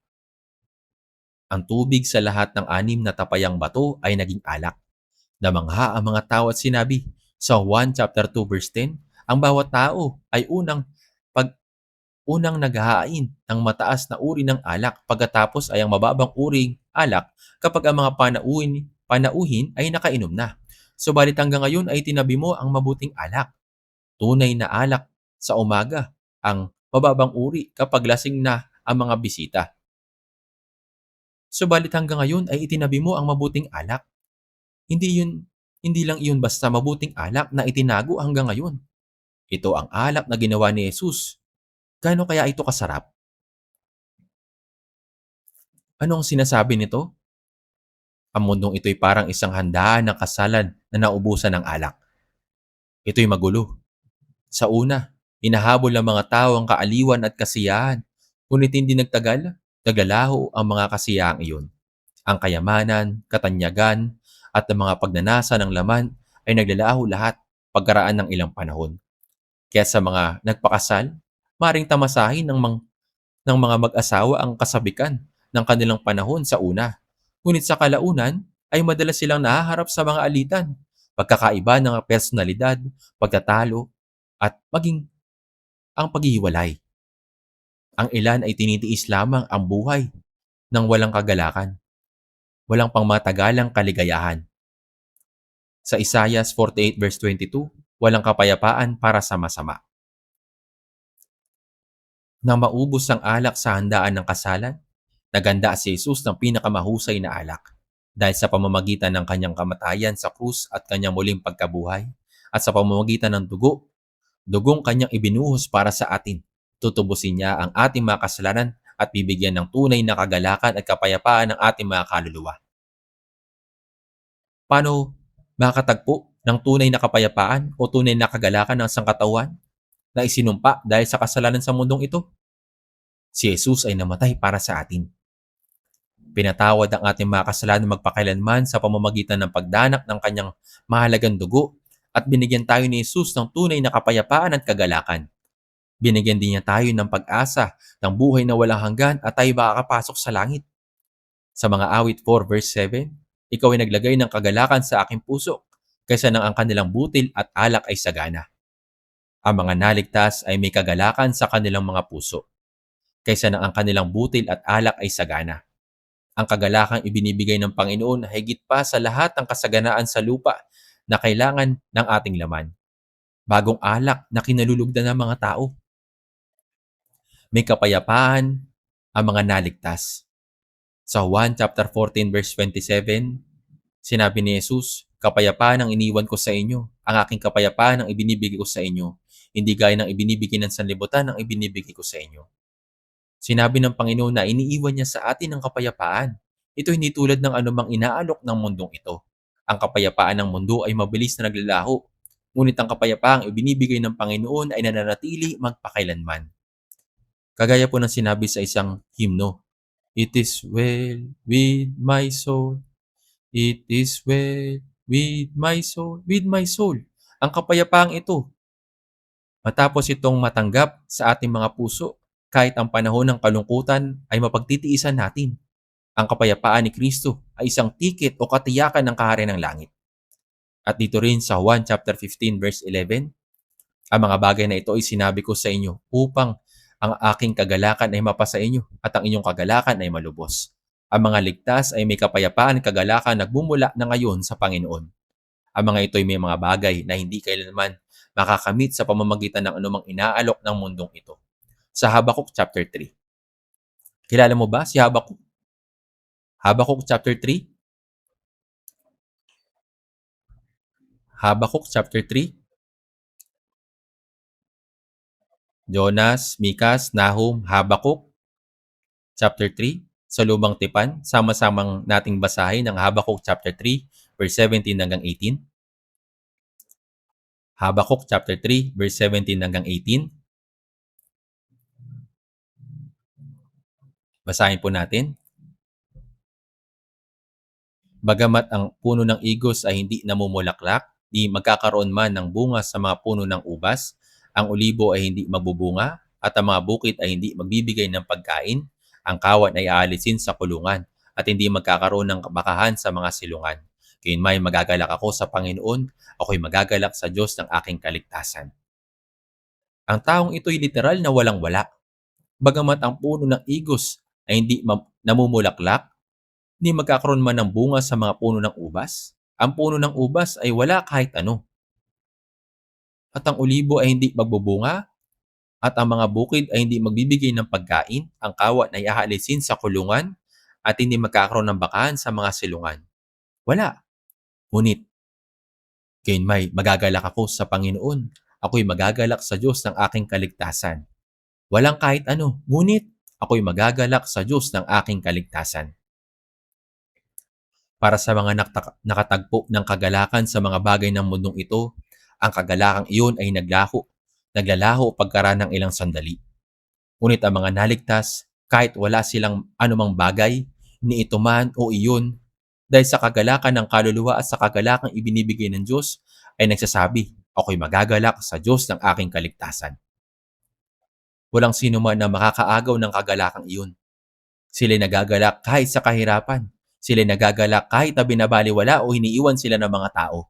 Ang tubig sa lahat ng 6 na tapayang bato ay naging alak. Namangha ang mga tao at sinabi sa 1 chapter 2 verse 10, ang bawat tao ay unang naghahain ng mataas na uri ng alak, pagkatapos ay ang mababang uring alak kapag ang mga panauhin ay nakainom na. Subalit hanggang ngayon ay tinabi mo ang mabuting alak. Tunay na alak sa umaga, ang mababang uri kapag lasing na ang mga bisita. Subalit hanggang ngayon ay itinabi mo ang mabuting alak. Hindi lang iyon basta mabuting alak na itinago hanggang ngayon. Ito ang alak na ginawa ni Jesus. Gaano kaya ito kasarap? Ano ang sinasabi nito? Ang mundong ito'y parang isang handaan ng kasalan na naubusan ng alak. Ito'y magulo. Sa una, hinahabol ng mga tao ang kaaliwan at kasiyahan. Ngunit hindi nagtagal, naglalaho ang mga kasiyahang iyon. Ang kayamanan, katanyagan, at ang mga pagnanasa ng laman ay naglalaho lahat pagkaraan ng ilang panahon. Kaya sa mga nagpakasal, maring tamasahin ng mga mag-asawa ang kasabikan ng kanilang panahon sa una. Ngunit sa kalaunan ay madalas silang nahaharap sa mga alitan, pagkakaiba ng personalidad, pagtatalo, at maging ang paghihiwalay. Ang ilan ay tinitiis lamang ang buhay ng walang kagalakan, walang pangmatagalang kaligayahan. Sa Isaiah 48 verse 22, walang kapayapaan para sa masama. Nang maubos ang alak sa handaan ng kasalan, naganda si Jesus ng pinakamahusay na alak dahil sa pamamagitan ng kanyang kamatayan sa krus at kanyang muling pagkabuhay at sa pamamagitan ng dugong kanyang ibinuhos para sa atin. Tutubusin niya ang ating mga kasalanan at bibigyan ng tunay na kagalakan at kapayapaan ng ating mga kaluluwa. Paano makakatagpo ng tunay na kapayapaan o tunay na kagalakan ng sangkatauhan na isinumpa dahil sa kasalanan sa mundong ito? Si Jesus ay namatay para sa atin. Pinatawad ang ating mga kasalanan magpakailanman sa pamamagitan ng pagdanak ng kanyang mahalagang dugo at binigyan tayo ni Jesus ng tunay na kapayapaan at kagalakan. Binigyan din niya tayo ng pag-asa ng buhay na walang hanggan at tayo makakapasok sa langit. Sa mga awit 4 verse 7, ikaw ay naglagay ng kagalakan sa aking puso kaysa nang ang kanilang butil at alak ay sagana. Ang mga naligtas ay may kagalakan sa kanilang mga puso, kaysa na ang kanilang butil at alak ay sagana. Ang kagalakang ibinibigay ng Panginoon ay higit pa sa lahat ng kasaganaan sa lupa na kailangan ng ating laman. Bagong alak na kinalulugdan ng mga tao. May kapayapaan ang mga naligtas. Sa Juan chapter 14 verse 27, sinabi ni Jesus, "Kapayapaan ang iniwan ko sa inyo. Ang aking kapayapaan ang ibinibigay ko sa inyo. Hindi gaya ng ibinibigay ng sanlibutan ang ibinibigay ko sa inyo." Sinabi ng Panginoon na iniiwan niya sa atin ang kapayapaan. Ito hindi tulad ng anumang inaalok ng mundong ito. Ang kapayapaan ng mundo ay mabilis na naglalaho, ngunit ang kapayapaang ibinibigay ng Panginoon ay nananatili magpakailanman. Kagaya po ng sinabi sa isang himno, "It is well with my soul. It is well with my soul." With my soul. Ang kapayapaang ito, matapos itong matanggap sa ating mga puso, kahit ang panahon ng kalungkutan ay mapagtitiisan natin. Ang kapayapaan ni Kristo ay isang tiket o katiyakan ng kaharian ng langit. At dito rin sa Juan chapter 15 verse 11, ang mga bagay na ito ay sinabi ko sa inyo upang ang aking kagalakan ay mapasa inyo at ang inyong kagalakan ay malubos. Ang mga ligtas ay may kapayapaan at kagalakan nagmumula na ngayon sa Panginoon. Ang mga ito ay may mga bagay na hindi kailanman makakamit sa pamamagitan ng anumang inaalok ng mundong ito. Sa Habakuk chapter 3. Kilala mo ba si Habakuk? Habakuk chapter 3? Habakuk chapter 3? Jonas, Mikas, Nahum, Habakuk chapter 3. Sa Lumang Tipan, sama-samang nating basahin ang Habakuk chapter 3, verse 17 hanggang 18. Habakuk chapter 3, verse 17 hanggang 18. Basahin po natin. Bagamat ang puno ng igos ay hindi namumulaklak, di magkakaroon man ng bunga sa mga puno ng ubas, ang olibo ay hindi magbubunga, at ang mga bukid ay hindi magbibigay ng pagkain, ang kawan ay aalisin sa kulungan, at hindi magkakaroon ng bakahan sa mga silungan. Kaya may magagalak ako sa Panginoon, ako'y magagalak sa Diyos ng aking kaligtasan. Ang taong ito'y literal na walang-wala. Bagamat ang puno ng igos ay hindi namumulaklak, hindi magkakaroon man ng bunga sa mga puno ng ubas. Ang puno ng ubas ay wala kahit ano. At ang olibo ay hindi magbubunga, at ang mga bukid ay hindi magbibigay ng pagkain, ang kawan ay aalisin sa kulungan, at hindi magkakaroon ng bakahan sa mga silungan. Wala. Ngunit, kayon may magagalak ako sa Panginoon. Ako'y magagalak sa Diyos ng aking kaligtasan. Walang kahit ano, ngunit ako'y magagalak sa Diyos ng aking kaligtasan. Para sa mga nakatagpo ng kagalakan sa mga bagay ng mundong ito, ang kagalakang iyon ay naglalaho pagkaraan ng ilang sandali. Ngunit ang mga naligtas, kahit wala silang anumang bagay, ni ito man o iyon, dahil sa kagalakan ng kaluluwa at sa kagalakang ibinibigay ng Diyos, ay nagsasabi, ako'y magagalak sa Diyos ng aking kaligtasan. Walang sino man na makakaagaw ng kagalakang iyon. Sila'y nagagalak kahit sa kahirapan. Sila'y nagagalak kahit na binabaliwala o iniiwan sila ng mga tao.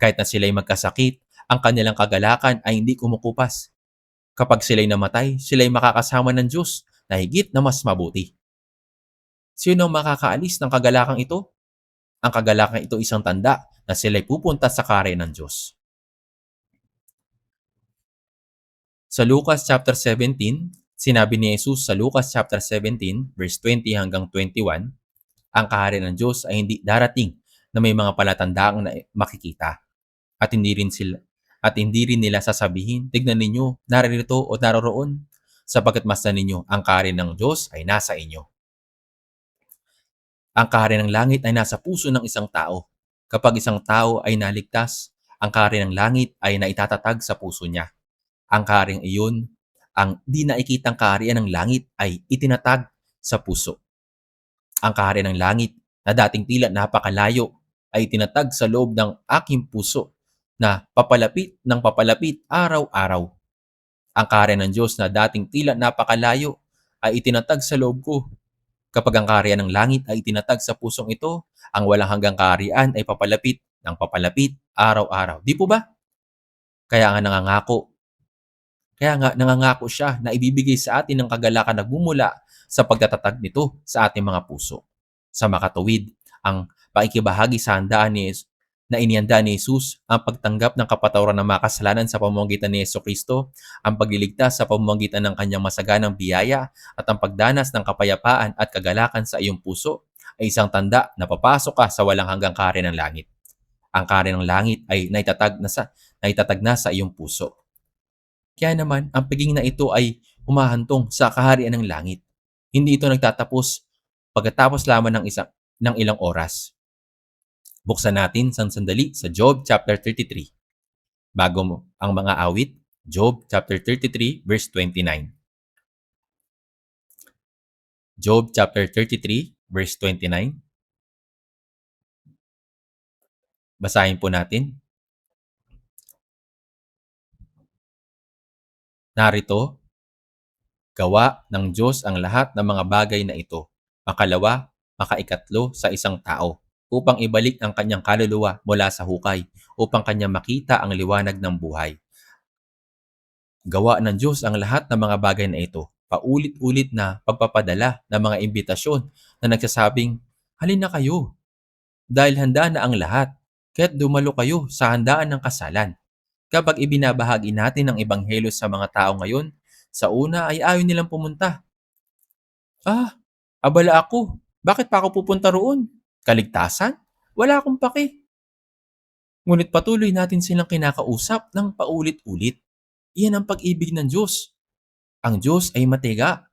Kahit na sila'y magkasakit, ang kanilang kagalakan ay hindi kumukupas. Kapag sila'y namatay, sila'y makakasama ng Diyos na higit na mas mabuti. Sino ang makakaalis ng kagalakang ito? Ang kagalakang ito isang tanda na sila'y pupunta sa kaharian ng Diyos. Sa Lucas chapter 17, sinabi ni Jesus sa Lucas chapter 17, verse 20 hanggang 21, ang kaharian ng Diyos ay hindi darating na may mga palatandaang na makikita. At hindi rin nila sasabihin, tignan ninyo, naririto o naroroon, sapagkat masdan ninyo, ang kaharian ng Diyos ay nasa inyo. Ang kaharian ng langit ay nasa puso ng isang tao. Kapag isang tao ay naligtas, ang kaharian ng langit ay naitatatag sa puso niya. Ang kaharian iyon, ang di nakikitang kaharian ng langit ay itinatag sa puso. Ang kaharian ng langit na dating tila napakalayo ay itinatag sa loob ng aking puso na papalapit ng papalapit araw-araw. Ang kaharian ng Diyos na dating tila napakalayo ay itinatag sa loob ko. Kapag ang kaharian ng langit ay itinatag sa pusong ito, ang walang hanggang kaharian ay papalapit ng papalapit araw-araw. Di po ba? Kaya nga nangangako Kaya nga nangangako siya na ibibigay sa atin ng kagalakan na nagmumula sa pagtatatag nito sa ating mga puso. Sa makatuwid, ang pakikibahagi sa handaan na inihanda ni Jesus, ang pagtanggap ng kapatawaran ng mga kasalanan sa pamamagitan ni Jesucristo, ang pagliligtas sa pamamagitan ng kanyang masaganang biyaya, at ang pagdanas ng kapayapaan at kagalakan sa iyong puso ay isang tanda na papasok ka sa walang hanggang kaharian ng langit. Ang kaharian ng langit ay naitatag na sa iyong puso. Kaya naman, ang pagiging na ito ay humahantong sa kaharian ng langit. Hindi ito nagtatapos pagkatapos lamang ng ilang oras. Buksan natin sa sandali sa Job chapter 33. Bago mo ang mga awit, Job chapter 33 verse 29. Job chapter 33 verse 29. Basahin po natin. Narito, gawa ng Diyos ang lahat ng mga bagay na ito, makalawa, makaikatlo sa isang tao, upang ibalik ang kanyang kaluluwa mula sa hukay, upang kanya makita ang liwanag ng buhay. Gawa ng Diyos ang lahat ng mga bagay na ito, paulit-ulit na pagpapadala ng mga imbitasyon na nagsasabing, halina kayo, dahil handa na ang lahat, kaya't dumalo kayo sa handaan ng kasalan. Kapag ibinabahagi natin ang ebanghelyo sa mga tao ngayon, sa una ay ayaw nilang pumunta. Abala ako. Bakit pa ako pupunta roon? Kaligtasan? Wala akong pake. Ngunit patuloy natin silang kinakausap ng paulit-ulit. Iyan ang pag-ibig ng Diyos. Ang Diyos ay matiga.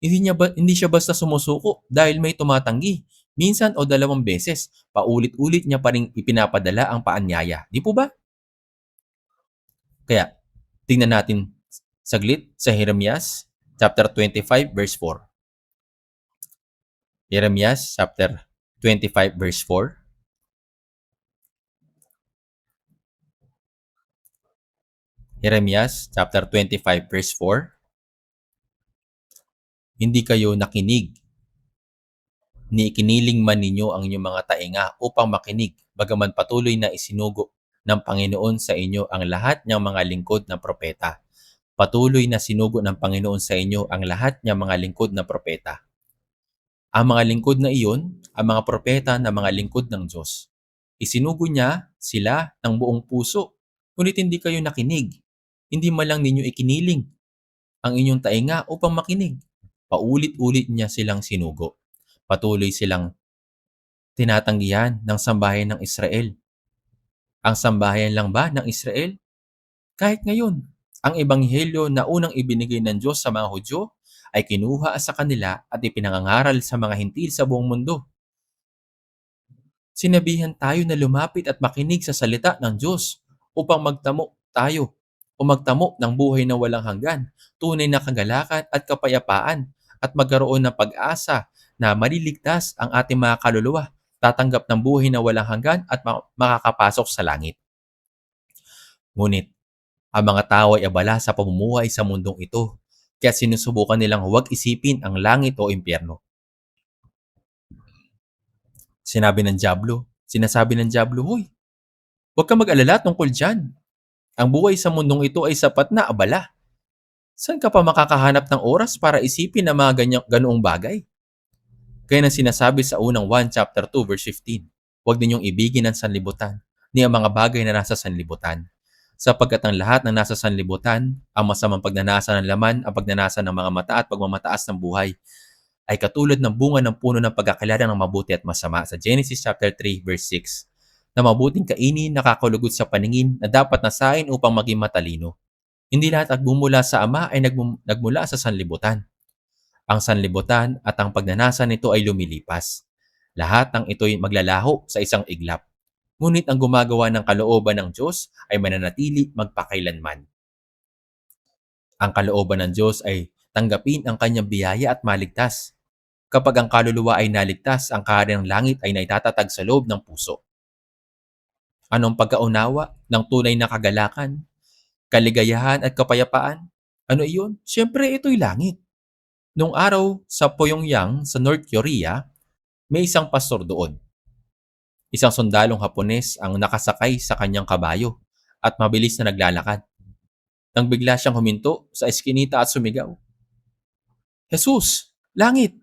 Hindi siya basta sumusuko dahil may tumatanggi. Minsan o dalawang beses, paulit-ulit niya pa rin ipinapadala ang paanyaya. Di po ba? Kaya, tingnan natin saglit sa Jeremias chapter 25 verse 4. Jeremias chapter 25 verse 4. Jeremias chapter 25 verse 4. Hindi kayo nakinig, ni ikiniling man ninyo ang inyong mga tainga upang makinig, bagaman patuloy na isinugo ng Panginoon sa inyo ang lahat niyang mga lingkod na propeta. Patuloy na sinugo ng Panginoon sa inyo ang lahat niyang mga lingkod na propeta. Ang mga lingkod na iyon, ang mga propeta na mga lingkod ng Diyos. Isinugo niya sila ng buong puso, ngunit hindi kayo nakinig. Hindi man lang ninyo ikiniling ang inyong tainga upang makinig. Paulit-ulit niya silang sinugo. Patuloy silang tinatanggihan ng sambahayan ng Israel. Ang sambahayan lang ba ng Israel? Kahit ngayon, ang ebanghelyo na unang ibinigay ng Diyos sa mga Hudyo ay kinuha sa kanila at ipinangangaral sa mga hintil sa buong mundo. Sinabihan tayo na lumapit at makinig sa salita ng Diyos upang magtamo tayo o magtamo ng buhay na walang hanggan, tunay na kagalakan at kapayapaan, at magkaroon ng pag-asa na maliligtas ang ating mga kaluluwa, tatanggap ng buhay na walang hanggan at makakapasok sa langit. Ngunit, ang mga tao ay abala sa pamumuhay sa mundong ito, kaya sinusubukan nilang huwag isipin ang langit o impyerno. Sinasabi ng Diablo, "Hoy, huwag kang mag-alala tungkol dyan. Ang buhay sa mundong ito ay sapat na abala. Saan ka pa makakahanap ng oras para isipin ang mga ganoong bagay?" Kaya nang sinasabi sa unang 1 chapter 2 verse 15, huwag ninyong ibigin ang sanlibutan, ni ang mga bagay na nasa sanlibutan. Sapagkat ang lahat ng nasa sanlibutan, ang masamang pagnanasa ng laman, ang pagnanasa ng mga mata at pagmamataas ng buhay, ay katulad ng bunga ng puno ng pagkakilala ng mabuti at masama sa Genesis chapter 3 verse 6, na mabuting kainin, nakakalugod sa paningin, na dapat nasain upang maging matalino. Hindi lahat nagmumula sa Ama ay nagmula sa sanlibutan. Ang sanlibutan at ang pagnanasa nito ay lumilipas. Lahat ng ito'y maglalaho sa isang iglap. Ngunit ang gumagawa ng kalooban ng Diyos ay mananatili magpakailanman. Ang kalooban ng Diyos ay tanggapin ang kanyang biyaya at maligtas. Kapag ang kaluluwa ay naligtas, ang kaharian ng langit ay naitatag sa loob ng puso. Anong pagkaunawa ng tunay na kagalakan, kaligayahan at kapayapaan? Ano iyon? Siyempre, ito'y langit. Noong araw sa Pyongyang sa North Korea, may isang pastor doon. Isang sundalong Hapones ang nakasakay sa kanyang kabayo at mabilis na naglalakad. nang bigla siyang huminto sa eskinita at sumigaw, "Jesus! Langit!"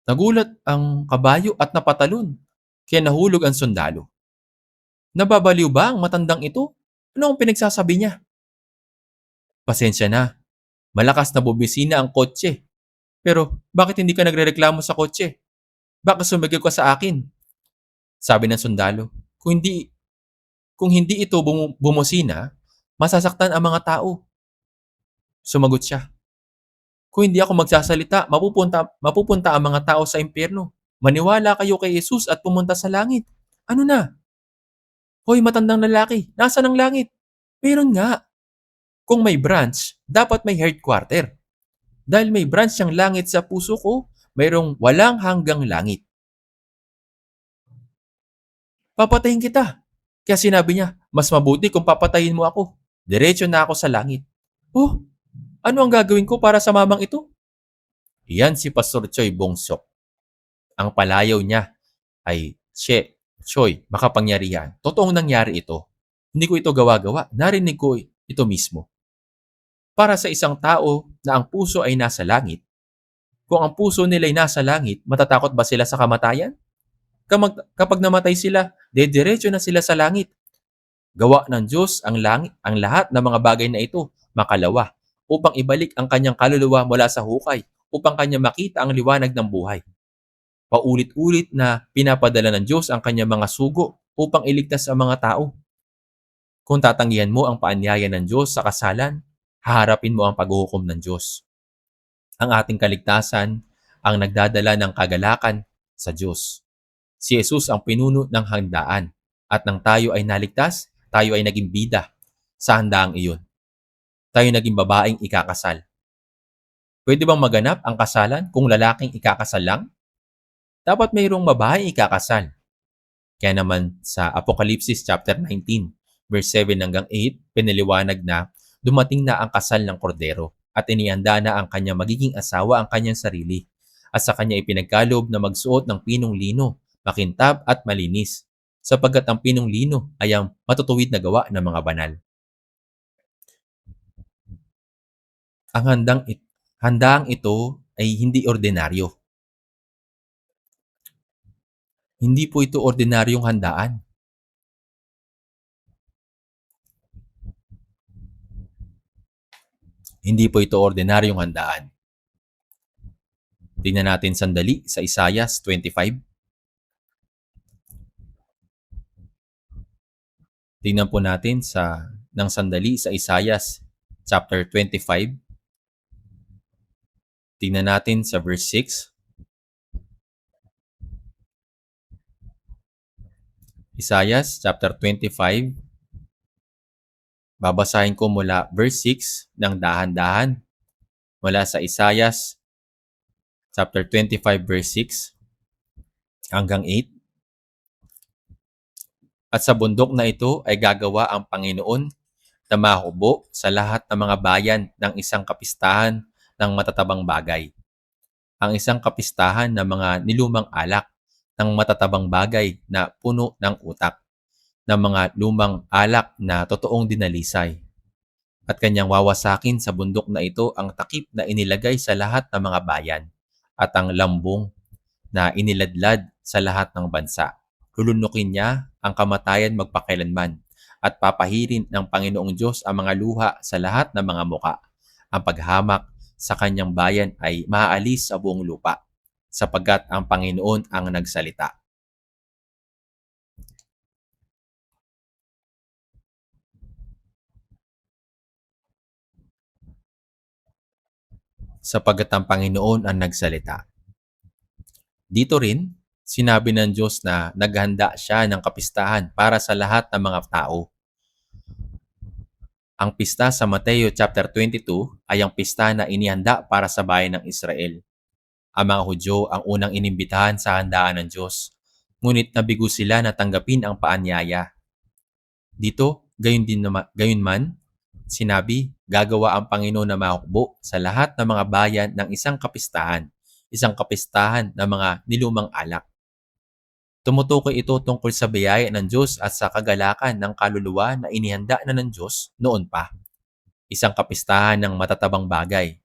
Nagulat ang kabayo at napatalon, kaya nahulog ang sundalo. Nababaliw ba ang matandang ito? Ano ang pinagsasabi niya? Pasensya na, malakas na bubisina ang kotse. Pero bakit hindi ka nagrereklamo sa kotse? Bakit sumigaw ka sa akin? Sabi ng sundalo. Kung hindi ito bumusina, masasaktan ang mga tao. Sumagot siya. Kung hindi ako magsasalita, mapupunta ang mga tao sa impyerno. Maniwala kayo kay Jesus at pumunta sa langit. Ano na? Hoy, matandang lalaki, nasaan ang langit? Meron nga. Kung may branch, dapat may headquarter. Dahil may branch ang langit sa puso ko, mayroong walang hanggang langit. Papatayin kita. Kaya sinabi niya, mas mabuti kung papatayin mo ako. Diretso na ako sa langit. Oh, ano ang gagawin ko para sa mamang ito? Iyan si Pastor Choi Bong-sok. Ang palayaw niya ay, Choi, makapangyarihan. Totoong nangyari ito. Hindi ko ito gawa-gawa. Narinig ko ito mismo. Para sa isang tao na ang puso ay nasa langit, kung ang puso nila ay nasa langit, matatakot ba sila sa kamatayan? Kapag namatay sila, dediretso na sila sa langit. Gawa ng Diyos ang langit, ang lahat ng mga bagay na ito, makalawa, upang ibalik ang kanyang kaluluwa mula sa hukay, upang kanya makita ang liwanag ng buhay. Paulit-ulit na pinapadala ng Diyos ang kanyang mga sugo upang iligtas ang mga tao. Kung tatanggihan mo ang paanyaya ng Diyos sa kasalan, haharapin mo ang paghuhukom ng Diyos. Ang ating kaligtasan ang nagdadala ng kagalakan sa Diyos. Si Jesus ang pinuno ng handaan at nang tayo ay naligtas, tayo ay naging bida sa handaang iyon. Tayo naging babaeng ikakasal. Pwede bang maganap ang kasalan kung lalaking ikakasal lang? Dapat mayroong babae ikakasal. Kaya naman sa Apocalypse chapter 19, verse 7 hanggang 8, pinaliwanag na dumating na ang kasal ng kordero at inihanda na ang kanyang magiging asawa ang kanyang sarili. At sa kanya ipinagkaloob na magsuot ng pinong lino, makintab at malinis, sapagkat ang pinong lino ay ang matutuwid na gawa ng mga banal. Ang handaang ito ay hindi ordinaryo. Hindi po ito ordinaryong handaan. Hindi po ito ordinaryong handaan. Tingnan natin sandali sa Isaiah 25. Tingnan po natin ng sandali sa Isaiah chapter 25. Tingnan natin sa verse 6. Isaiah chapter 25. Babasahin ko mula verse 6 ng dahan-dahan mula sa Isaiah chapter 25 verse 6 hanggang 8. At sa bundok na ito ay gagawa ang Panginoon na mahubo sa lahat ng mga bayan ng isang kapistahan ng matatabang bagay. Ang isang kapistahan ng mga nilumang alak ng matatabang bagay na puno ng utak, ng mga lumang alak na totoong dinalisay. At kanyang wawasakin sa bundok na ito ang takip na inilagay sa lahat ng mga bayan at ang lambong na iniladlad sa lahat ng bansa. Lulunukin niya ang kamatayan magpakailanman at papahirin ng Panginoong Diyos ang mga luha sa lahat ng mga muka. Ang paghamak sa kanyang bayan ay maaalis sa buong lupa, sapagkat ang Panginoon ang nagsalita. Sapagkat ang Panginoon ang nagsalita. Dito rin, sinabi ng Diyos na naghanda siya ng kapistahan para sa lahat ng mga tao. Ang pista sa Mateo chapter 22 ay ang pista na inihanda para sa bayan ng Israel. Ang mga Hudyo ang unang inimbitahan sa handaan ng Diyos, ngunit nabigo sila na tanggapin ang paanyaya. Dito, gayon man, sinabi, gagawa ang Panginoon na mahukbo sa lahat ng mga bayan ng isang kapistahan ng mga nilumang alak. Tumutukoy ito tungkol sa biyaya ng Diyos at sa kagalakan ng kaluluwa na inihanda na ng Diyos noon pa. isang kapistahan ng matatabang bagay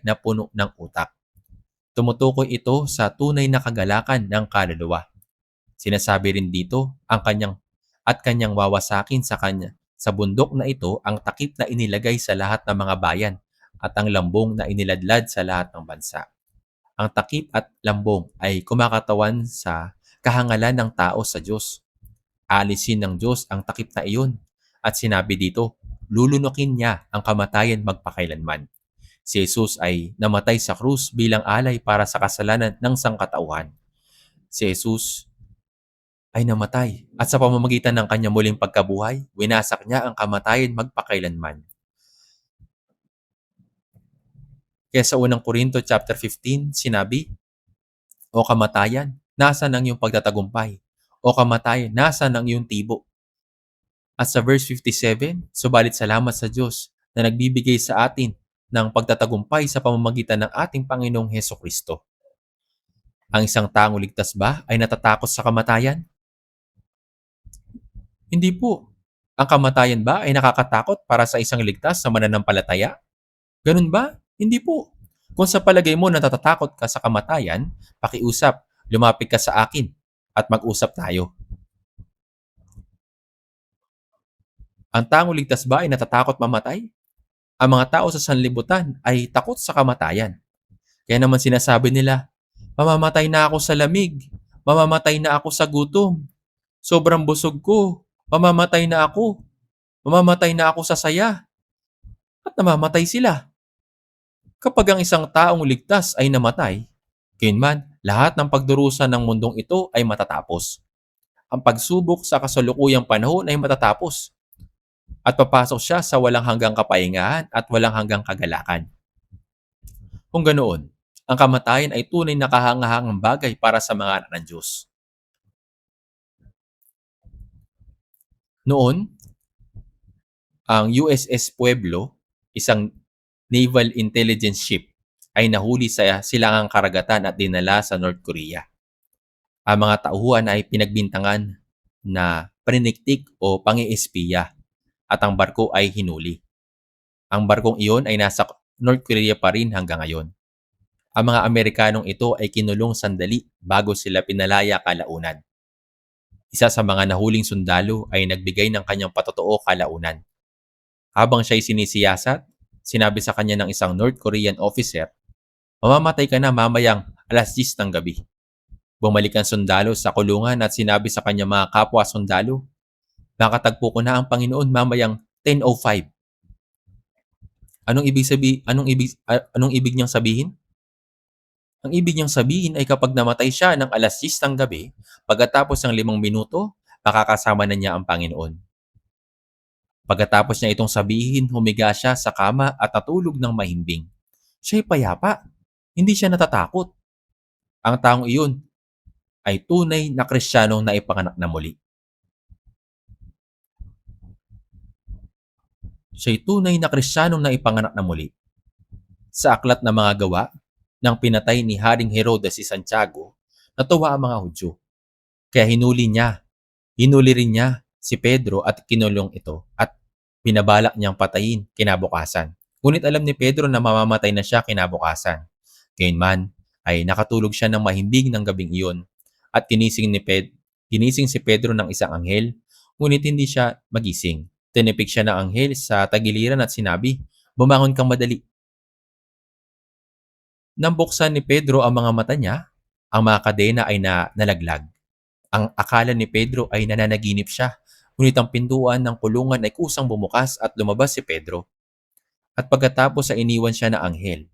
na puno ng utak. Tumutukoy ito sa tunay na kagalakan ng kaluluwa. Sinasabi rin dito kanyang wawasakin sa kanya. Sa bundok na ito ang takip na inilagay sa lahat ng mga bayan at ang lambong na iniladlad sa lahat ng bansa. Ang takip at lambong ay kumakatawan sa kahangalan ng tao sa Diyos. Alisin ng Diyos ang takip na iyon. At sinabi dito, lulunukin niya ang kamatayan magpakailanman. Si Jesus ay namatay sa krus bilang alay para sa kasalanan ng sangkatauhan. Si Jesus ay namatay at sa pamamagitan ng kanyang muling pagkabuhay, winasak niya ang kamatayan magpakailanman. Kaya sa unang Korinto chapter 15, sinabi, O kamatayan, nasaan ang iyong pagtatagumpay? O kamatayan, nasaan ang iyong tibo? At sa verse 57, subalit salamat sa Diyos na nagbibigay sa atin ng pagtatagumpay sa pamamagitan ng ating Panginoong Hesukristo. Ang isang taong ligtas ba ay natatakot sa kamatayan? Hindi po. Ang kamatayan ba ay nakakatakot para sa isang ligtas na mananampalataya? Ganun ba? Hindi po. Kung sa palagay mo natatakot ka sa kamatayan, pakiusap, lumapit ka sa akin at mag-usap tayo. Ang taong ligtas ba ay natatakot mamatay? Ang mga tao sa sanlibutan ay takot sa kamatayan. Kaya naman sinasabi nila, mamamatay na ako sa lamig, mamamatay na ako sa gutom, sobrang busog ko, mamamatay na ako sa saya, at namamatay sila. Kapag ang isang taong ligtas ay namatay, kayunman, lahat ng pagdurusa ng mundong ito ay matatapos. Ang pagsubok sa kasalukuyang panahon ay matatapos at papasok siya sa walang hanggang kapahingahan at walang hanggang kagalakan. Kung ganoon, ang kamatayan ay tunay na kahangahangang bagay para sa mga anak ng Diyos. Noon, ang USS Pueblo, isang naval intelligence ship, ay nahuli sa silangang karagatan at dinala sa North Korea. Ang mga tauhan ay pinagbintangan na paninigtik o pangi-espiya at ang barko ay hinuli. Ang barkong iyon ay nasa North Korea pa rin hanggang ngayon. Ang mga Amerikanong ito ay kinulong sandali bago sila pinalaya kalaunan. Isa sa mga nahuling sundalo ay nagbigay ng kanyang patotoo kalaunan. Habang siya'y sinisiyasat, sinabi sa kanya ng isang North Korean officer, mamamatay ka na mamayang 10:00 ng gabi. Bumalik ang sundalo sa kulungan at sinabi sa kanyang mga kapwa sundalo, makatagpo ko na ang Panginoon mamayang 10:05. Anong ibig niyang sabihin? Ang ibig niyang sabihin ay kapag namatay siya ng 10:00 ng gabi, pagkatapos ng 5 minuto, makakasama na niya ang Panginoon. Pagkatapos niya itong sabihin, humiga siya sa kama at natulog ng mahimbing. Siya'y payapa. Hindi siya natatakot. Ang taong iyon ay tunay na Kristiyanong naipanganak na muli. Siya'y tunay na Kristiyanong naipanganak na muli. Sa aklat ng mga gawa, nang pinatay ni Haring Herodes si Santiago, natuwa ang mga Hudyo. Kaya hinuli rin niya si Pedro at kinulong ito at binabalak niyang patayin kinabukasan. Ngunit alam ni Pedro na mamamatay na siya kinabukasan. Gayunman ay nakatulog siya ng mahimbing ng gabing iyon at ginising si Pedro ng isang anghel, ngunit hindi siya magising. Tinipik siya ng anghel sa tagiliran at sinabi, bumangon kang madali. Nang buksan ni Pedro ang mga mata niya, ang mga kadena ay nalaglag. Ang akala ni Pedro ay nananaginip siya, ngunit ang pintuan ng kulungan ay kusang bumukas at lumabas si Pedro. At pagkatapos ay iniwan siya ng anghel.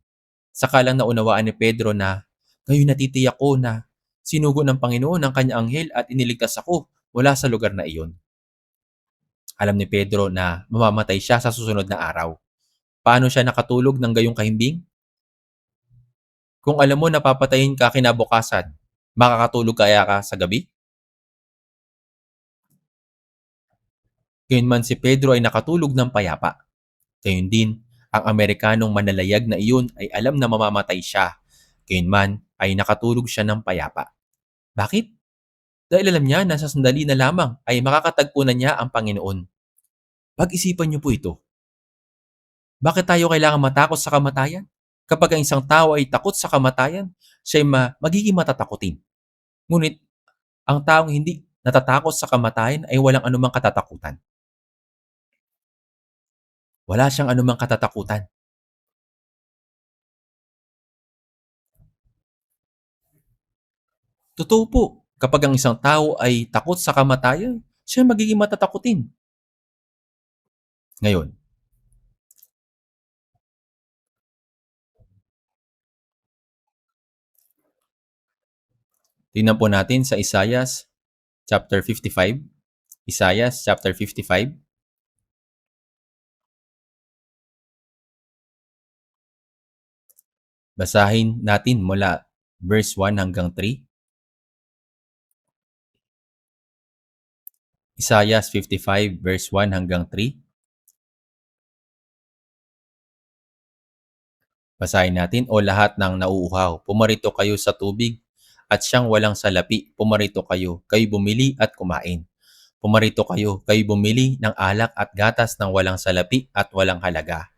Saka lang naunawaan ni Pedro na, ngayon natitiyak ko na sinugo ng Panginoon ang kanyang anghel at iniligtas ako mula sa lugar na iyon. Alam ni Pedro na mamamatay siya sa susunod na araw. Paano siya nakatulog ng gayong kahimbing? Kung alam mo na papatayin ka kinabukasan, makakatulog kaya ka sa gabi? Gayunman si Pedro ay nakatulog ng payapa. Gayun din, ang Amerikanong manalayag na iyon ay alam na mamamatay siya. Gayunman ay nakatulog siya ng payapa. Bakit? Dahil alam niya na sa sandali na lamang ay makakatagpo na niya ang Panginoon. Pag-isipan niyo po ito. Bakit tayo kailangan matakot sa kamatayan? Kapag ang isang tao ay takot sa kamatayan, siya ay magiging matatakutin. Ngunit ang taong hindi natatakot sa kamatayan ay walang anumang katatakutan. Wala siyang anumang katatakutan. Totoo po, kapag ang isang tao ay takot sa kamatayan, siya ay magiging matatakutin. Ngayon, tingnan po natin sa Isaiah chapter 55. Isaiah chapter 55. Basahin natin mula verse 1 hanggang 3. Isaiah 55 verse 1 hanggang 3. Basahin natin, o lahat ng nauuhaw, pumarito kayo sa tubig at siyang walang salapi, pumarito kayo, kayo bumili at kumain. Pumarito kayo, kayo bumili ng alak at gatas ng walang salapi at walang halaga.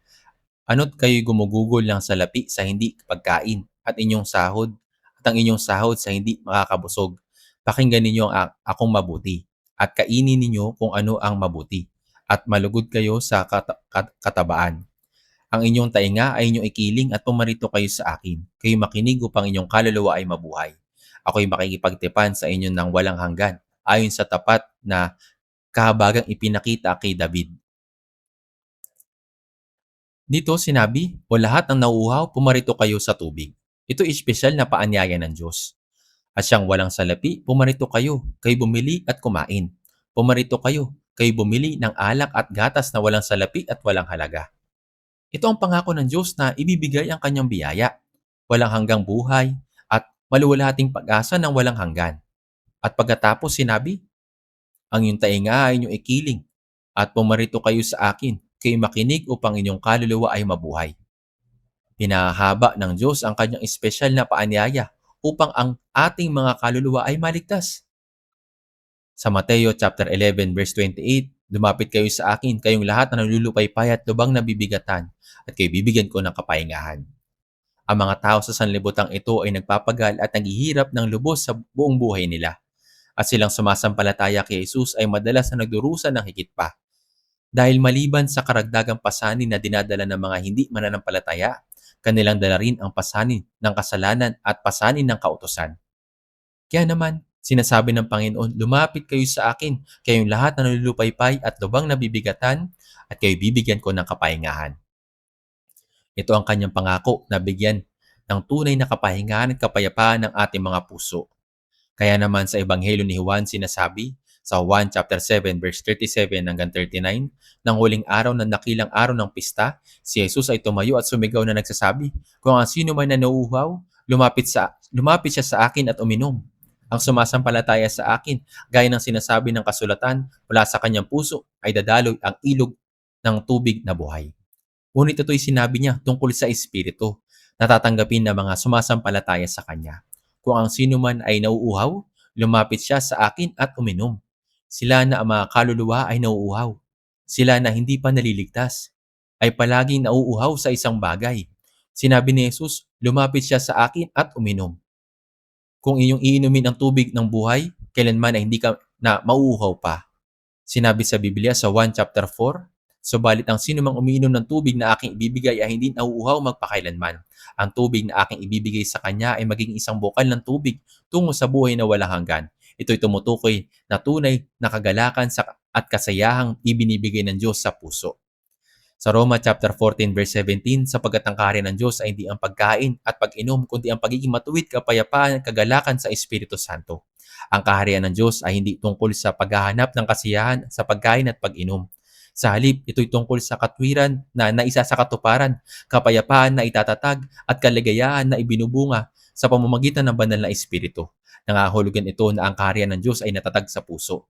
Ano't kayo'y gumugugol ng salapi sa hindi pagkain at inyong sahod at ang inyong sahod sa hindi makakabusog. Pakinggan ninyo ang akong mabuti at kainin ninyo kung ano ang mabuti at malugod kayo sa katabaan. Ang inyong tainga ay inyong ikiling at pumarito kayo sa akin. Kayo makinig upang inyong kaluluwa ay mabuhay. Ako'y makikipagtipan sa inyo ng walang hanggan ayon sa tapat na kahabagang ipinakita kay David. Dito sinabi, o lahat ng nauuhaw, pumarito kayo sa tubig. Ito espesyal na paanyaya ng Diyos. At siyang walang salapi, pumarito kayo, kayo bumili at kumain. Pumarito kayo, kayo bumili ng alak at gatas na walang salapi at walang halaga. Ito ang pangako ng Diyos na ibibigay ang kanyang biyaya, walang hanggang buhay, at maluwalhating pag-asa ng walang hanggan. At pagkatapos sinabi, ang iyong tainga ay inyong ikiling, at pumarito kayo sa akin, kayo makinig upang inyong kaluluwa ay mabuhay. Pinahaba ng Diyos ang kanyang espesyal na paanyaya upang ang ating mga kaluluwa ay maligtas. Sa Mateo chapter 11 verse 28, lumapit kayo sa akin, kayong lahat na nalulupaypay at lubang nabibigatan, at kayo bibigyan ko ng kapahingahan. Ang mga tao sa sanlibutan ito ay nagpapagal at naghihirap ng lubos sa buong buhay nila. At silang sumasampalataya kay Jesus ay madalas na nagdurusa ng higit pa. Dahil maliban sa karagdagang pasanin na dinadala ng mga hindi mananampalataya, kanilang dala rin ang pasanin ng kasalanan at pasanin ng kautusan. Kaya naman, sinasabi ng Panginoon, lumapit kayo sa akin, kayong lahat na nalulupaypay at lubang nabibigatan, at kayo bibigyan ko ng kapahingahan. Ito ang kanyang pangako na bigyan ng tunay na kapahingahan at kapayapaan ng ating mga puso. Kaya naman sa Ebanghelyo ni Juan sinasabi, sa Juan chapter 7 verse 37 hanggang 39, nang huling araw ng dakilang araw ng pista, si Jesus ay tumayo at sumigaw na nagsasabi, kung ang sino man na nauuhaw, lumapit siya sa akin at uminom. Ang sumasampalataya sa akin, gaya ng sinasabi ng kasulatan, mula sa kanyang puso ay dadaloy ang ilog ng tubig na buhay. Ngunit ito'y sinabi niya tungkol sa Espiritu na tatanggapin ng mga sumasampalataya sa Kanya. Kung ang sino man ay nauuhaw, lumapit siya sa akin at uminom. Sila na ang mga kaluluwa ay nauuhaw. Sila na hindi pa naliligtas ay palaging nauuhaw sa isang bagay. Sinabi ni Jesus, lumapit siya sa akin at uminom. Kung inyong iinumin ang tubig ng buhay, kailanman ay hindi ka na mauuhaw pa. Sinabi sa Biblia sa 1 chapter 4, subalit ang sino mang umiinom ng tubig na aking ibibigay ay hindi nauuhaw magpakailanman. Ang tubig na aking ibibigay sa kanya ay magiging isang bukal ng tubig tungo sa buhay na walang hanggan. Ito'y tumutukoy na tunay na kagalakan at kasayahang ibinibigay ng Diyos sa puso. Sa Roma chapter 14 verse 17, sapagkat ang kaharian ng Diyos ay hindi ang pagkain at pag-inom, kundi ang pagiging matuwid, kapayapaan at kagalakan sa Espiritu Santo. Ang kaharian ng Diyos ay hindi tungkol sa paghahanap ng kasiyahan sa pagkain at pag-inom. Sa halip, ito'y tungkol sa katwiran na naisa sa katuparan, kapayapaan na itatatag at kaligayahan na ibinubunga sa pamamagitan ng banal na Espiritu. Nangahulugan ito na ang kaharian ng Diyos ay natatag sa puso.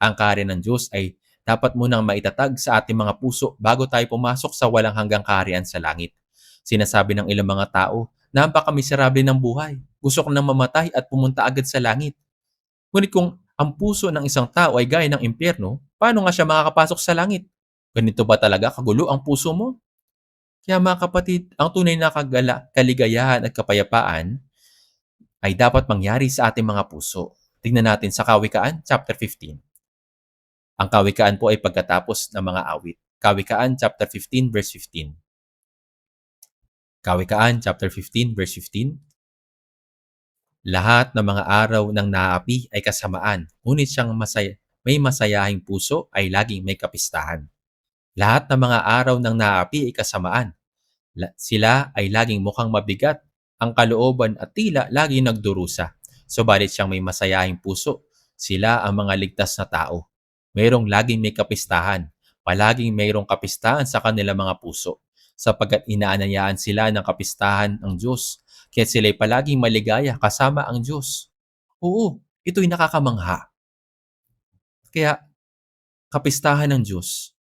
Ang kaharian ng Diyos ay dapat munang maitatag sa ating mga puso bago tayo pumasok sa walang hanggang kaharian sa langit. Sinasabi ng ilang mga tao, napakamiserable ng buhay. Gusto ko nang mamatay at pumunta agad sa langit. Ngunit kung ang puso ng isang tao ay gaya ng impyerno, paano nga siya makakapasok sa langit? Ganito ba talaga kagulo ang puso mo? Kaya mga kapatid, ang tunay na kaligayahan at kapayapaan ay dapat mangyari sa ating mga puso. Tingnan natin sa Kawikaan, chapter 15. Ang Kawikaan po ay pagkatapos ng mga awit. Kawikaan, chapter 15, verse 15. Kawikaan, chapter 15, verse 15. Lahat ng mga araw ng naapi ay kasamaan, ngunit siyang may masayahing puso ay laging may kapistahan. Lahat ng mga araw ng naapi ay kasamaan. Sila ay laging mukhang mabigat, ang kalooban at tila laging nagdurusa. Subalit siyang may masayahing puso, sila ang mga ligtas na tao. Mayroong laging may kapistahan, palaging mayroong kapistahan sa kanilang mga puso, sapagkat inaanayaan sila ng kapistahan ng Diyos, kaya sila'y palaging maligaya kasama ang Diyos. Oo, ito'y nakakamangha. Kaya kapistahan ng Diyos,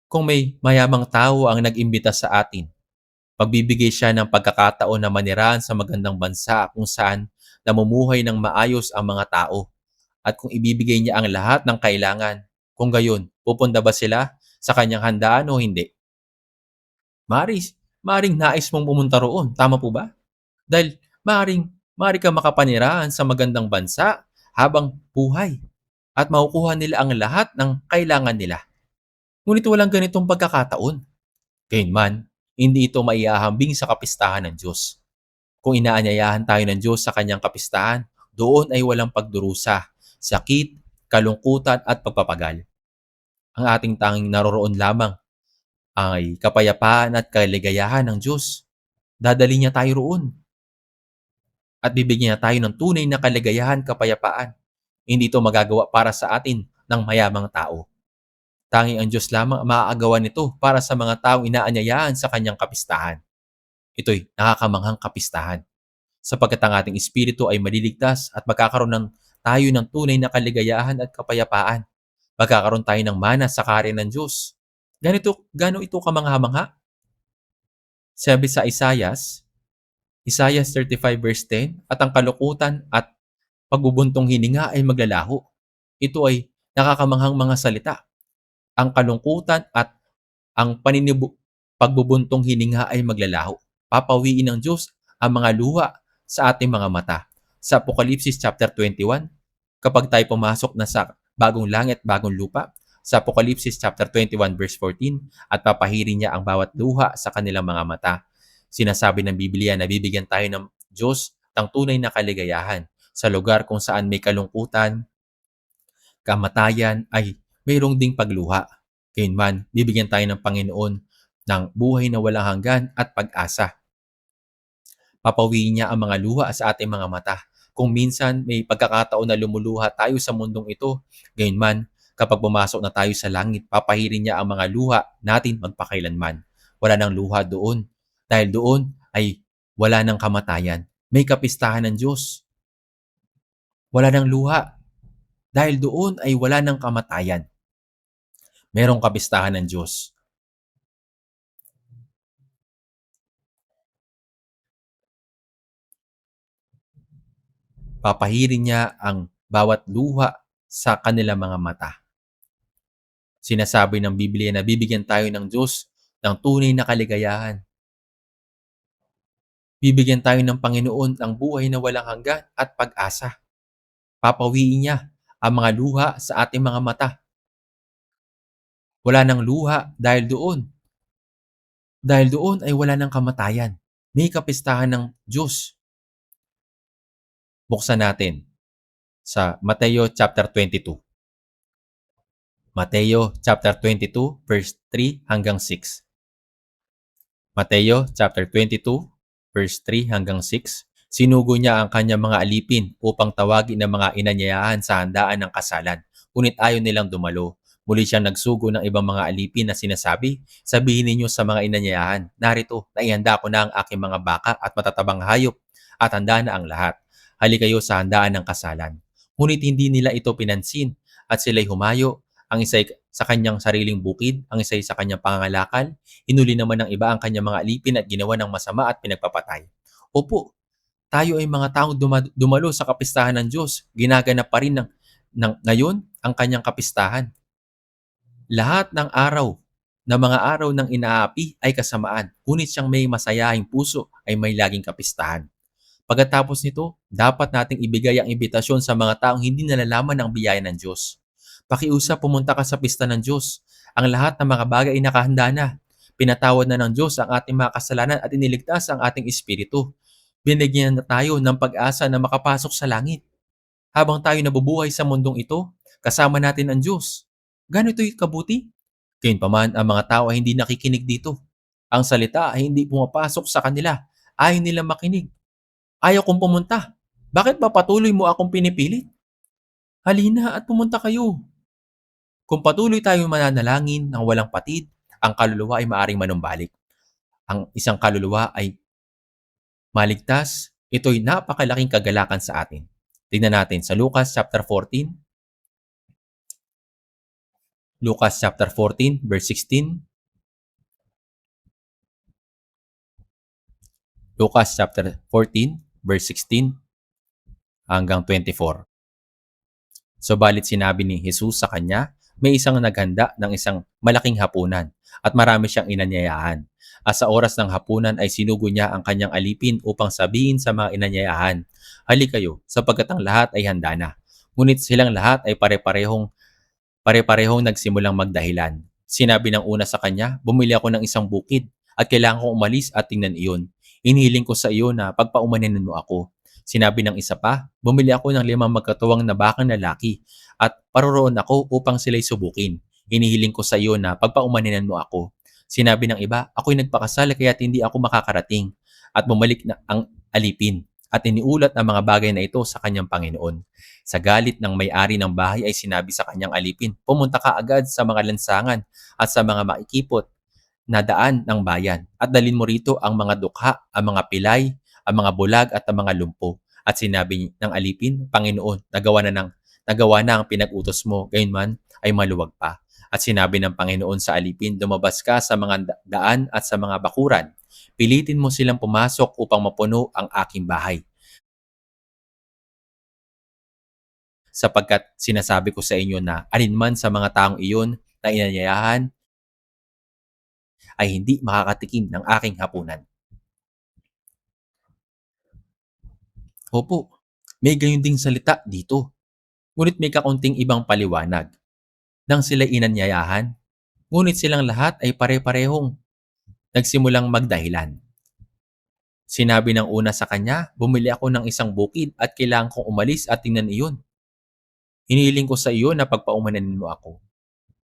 kung may mayamang tao ang nag-imbita sa atin, pagbibigay siya ng pagkakataon na manirahan sa magandang bansa kung saan namumuhay ng maayos ang mga tao. At kung ibibigay niya ang lahat ng kailangan, kung gayon, pupunta ba sila sa kanyang handaan o hindi? Maring nais mong pumunta roon, tama po ba? Dahil maaring ka makapanirahan sa magandang bansa habang buhay at makukuha nila ang lahat ng kailangan nila. Ngunit walang ganitong pagkakataon. Gayunman, hindi ito maiahambing sa kapistahan ng Diyos. Kung inaanyayahan tayo ng Diyos sa kanyang kapistahan, doon ay walang pagdurusa, sakit, kalungkutan at pagpapagal. Ang ating tanging naroroon lamang ay kapayapaan at kaligayahan ng Diyos. Dadali niya tayo roon at bibigyan niya tayo ng tunay na kaligayahan, kapayapaan. Hindi ito magagawa para sa atin ng mayamang tao. Tanging ang Diyos lamang ang maaagawan nito para sa mga taong inaanyayahan sa kanyang kapistahan. Ito'y nakakamanghang kapistahan, sapagkat ang ating espiritu ay maliligtas at magkakaroon tayo ng tunay na kaligayahan at kapayapaan. Magkakaroon tayo ng mana sa kaharian ng Diyos. Gano ito kamangha-mangha? Sabi sa Isaiah 35 verse 10, at ang kalukutan at pagbubuntong hininga ay maglalaho. Ito ay nakakamanghang mga salita. Ang kalungkutan at ang pagbubuntong hininga ay maglalaho. Papawiin ng Diyos ang mga luha sa ating mga mata. Sa Apokalipsis chapter 21, kapag tayo pumasok na sa bagong langit, bagong lupa, sa Apokalipsis chapter 21 verse 14, at papahirin niya ang bawat luha sa kanilang mga mata. Sinasabi ng Biblia na bibigyan tayo ng Diyos ng tunay na kaligayahan sa lugar kung saan may kalungkutan, kamatayan ay mayroong ding pagluha. Gayunman, bibigyan tayo ng Panginoon ng buhay na walang hanggan at pag-asa. Papawiin niya ang mga luha sa ating mga mata. Kung minsan may pagkakataon na lumuluha tayo sa mundong ito, gayunman, kapag pumasok na tayo sa langit, papahirin niya ang mga luha natin magpakailanman. Wala nang luha doon. Dahil doon ay wala nang kamatayan. May kapistahan ng Diyos. Wala nang luha. Dahil doon ay wala nang kamatayan. Merong kapistahan ng Diyos. Papahirin niya ang bawat luha sa kanilang mga mata. Sinasabi ng Biblia na bibigyan tayo ng Diyos ng tunay na kaligayahan. Bibigyan tayo ng Panginoon ng buhay na walang hanggan at pag-asa. Papawiin niya ang mga luha sa ating mga mata. Wala nang luha dahil doon. Dahil doon ay wala nang kamatayan. May kapistahan ng Diyos. Buksan natin sa Mateo chapter 22. Mateo chapter 22 verse 3 hanggang 6. Mateo chapter 22 verse 3 hanggang 6. Sinugo niya ang kanyang mga alipin upang tawagin ang mga inanyayahan sa handaan ng kasalan. Ngunit ayaw nilang dumalo. Muli siyang nagsugo ng ibang mga alipin na sinasabi, sabihin ninyo sa mga inanyayahan, narito, naihanda ko na ang aking mga baka at matatabang hayop at handa na ang lahat. Hali kayo sa handaan ng kasalan. Ngunit hindi nila ito pinansin at sila'y humayo, ang isa'y sa kanyang sariling bukid, ang isa'y sa kanyang pangangalakal, hinuli naman ng iba ang kanyang mga alipin at ginawa ng masama at pinagpapatay. Opo, tayo ay mga taong dumalo sa kapistahan ng Diyos. Ginaganap pa rin ngayon ang kanyang kapistahan. Lahat ng araw na mga araw ng inaapi ay kasamaan, ngunit siyang may masayahing puso ay may laging kapistahan. Pagkatapos nito, dapat nating ibigay ang imbitasyon sa mga taong hindi nalalaman ang biyaya ng Diyos. Pakiusap, pumunta ka sa pista ng Diyos. Ang lahat ng mga bagay ay nakahanda na. Pinatawad na ng Diyos ang ating mga kasalanan at iniligtas ang ating espiritu. Binigyan na tayo ng pag-asa na makapasok sa langit. Habang tayo nabubuhay sa mundong ito, kasama natin ang Diyos. Gano'n ito'y kabuti? Gayunpaman, ang mga tao ay hindi nakikinig dito. Ang salita ay hindi pumapasok sa kanila. Ayaw nilang makinig. Ayaw kong pumunta. Bakit ba patuloy mo akong pinipilit? Halina at pumunta kayo. Kung patuloy tayong mananalangin ng walang patid, ang kaluluwa ay maaring manumbalik. Ang isang kaluluwa ay maligtas. Ito'y napakalaking kagalakan sa atin. Tingnan natin sa Lucas chapter 14. Lucas chapter 14 verse 16. Lucas chapter 14 verse 16 hanggang 24. Subalit sinabi ni Jesus sa kanya, may isang naghanda ng isang malaking hapunan at marami siyang inanyayahan. At sa oras ng hapunan ay sinugo niya ang kanyang alipin upang sabihin sa mga inanyayahan, "Hali kayo, sapagkat ang lahat ay handa na." Ngunit silang lahat ay pare-parehong nagsimulang magdahilan. Sinabi ng una sa kanya, "Bumili ako ng isang bukid at kailangan kong umalis at tingnan iyon. Inihiling ko sa iyo na pagpaumanin mo ako." Sinabi ng isa pa, "Bumili ako ng 5 magkatuwang na bakang lalaki at paroroon ako upang sila'y subukin. Inihiling ko sa iyo na pagpaumaninan mo ako." Sinabi ng iba, "Ako'y nagpakasal kaya't hindi ako makakarating." At bumalik na ang alipin at iniulat ang mga bagay na ito sa kanyang Panginoon. Sa galit ng may-ari ng bahay ay sinabi sa kanyang alipin, "Pumunta ka agad sa mga lansangan at sa mga makikipot na daan ng bayan at dalhin mo rito ang mga dukha, ang mga pilay, ang mga bulag at ang mga lumpo." At sinabi ng alipin, "Panginoon, nagawa na ang pinag-utos mo, gayunman ay maluwag pa." At sinabi ng Panginoon sa alipin, "Lumabas ka sa mga daan at sa mga bakuran. Pilitin mo silang pumasok upang mapuno ang aking bahay. Sapagkat sinasabi ko sa inyo na alinman sa mga taong iyon na inanyayahan ay hindi makakatikim ng aking hapunan." Opo, may gayon ding salita dito. Ngunit may kaunting ibang paliwanag. Nang sila'y inanyayahan, ngunit silang lahat ay pare-parehong nagsimulang magdahilan. Sinabi ng una sa kanya, "Bumili ako ng isang bukid at kailangan kong umalis at tingnan iyon. Hinihiling ko sa iyo na pagpaumanin mo ako."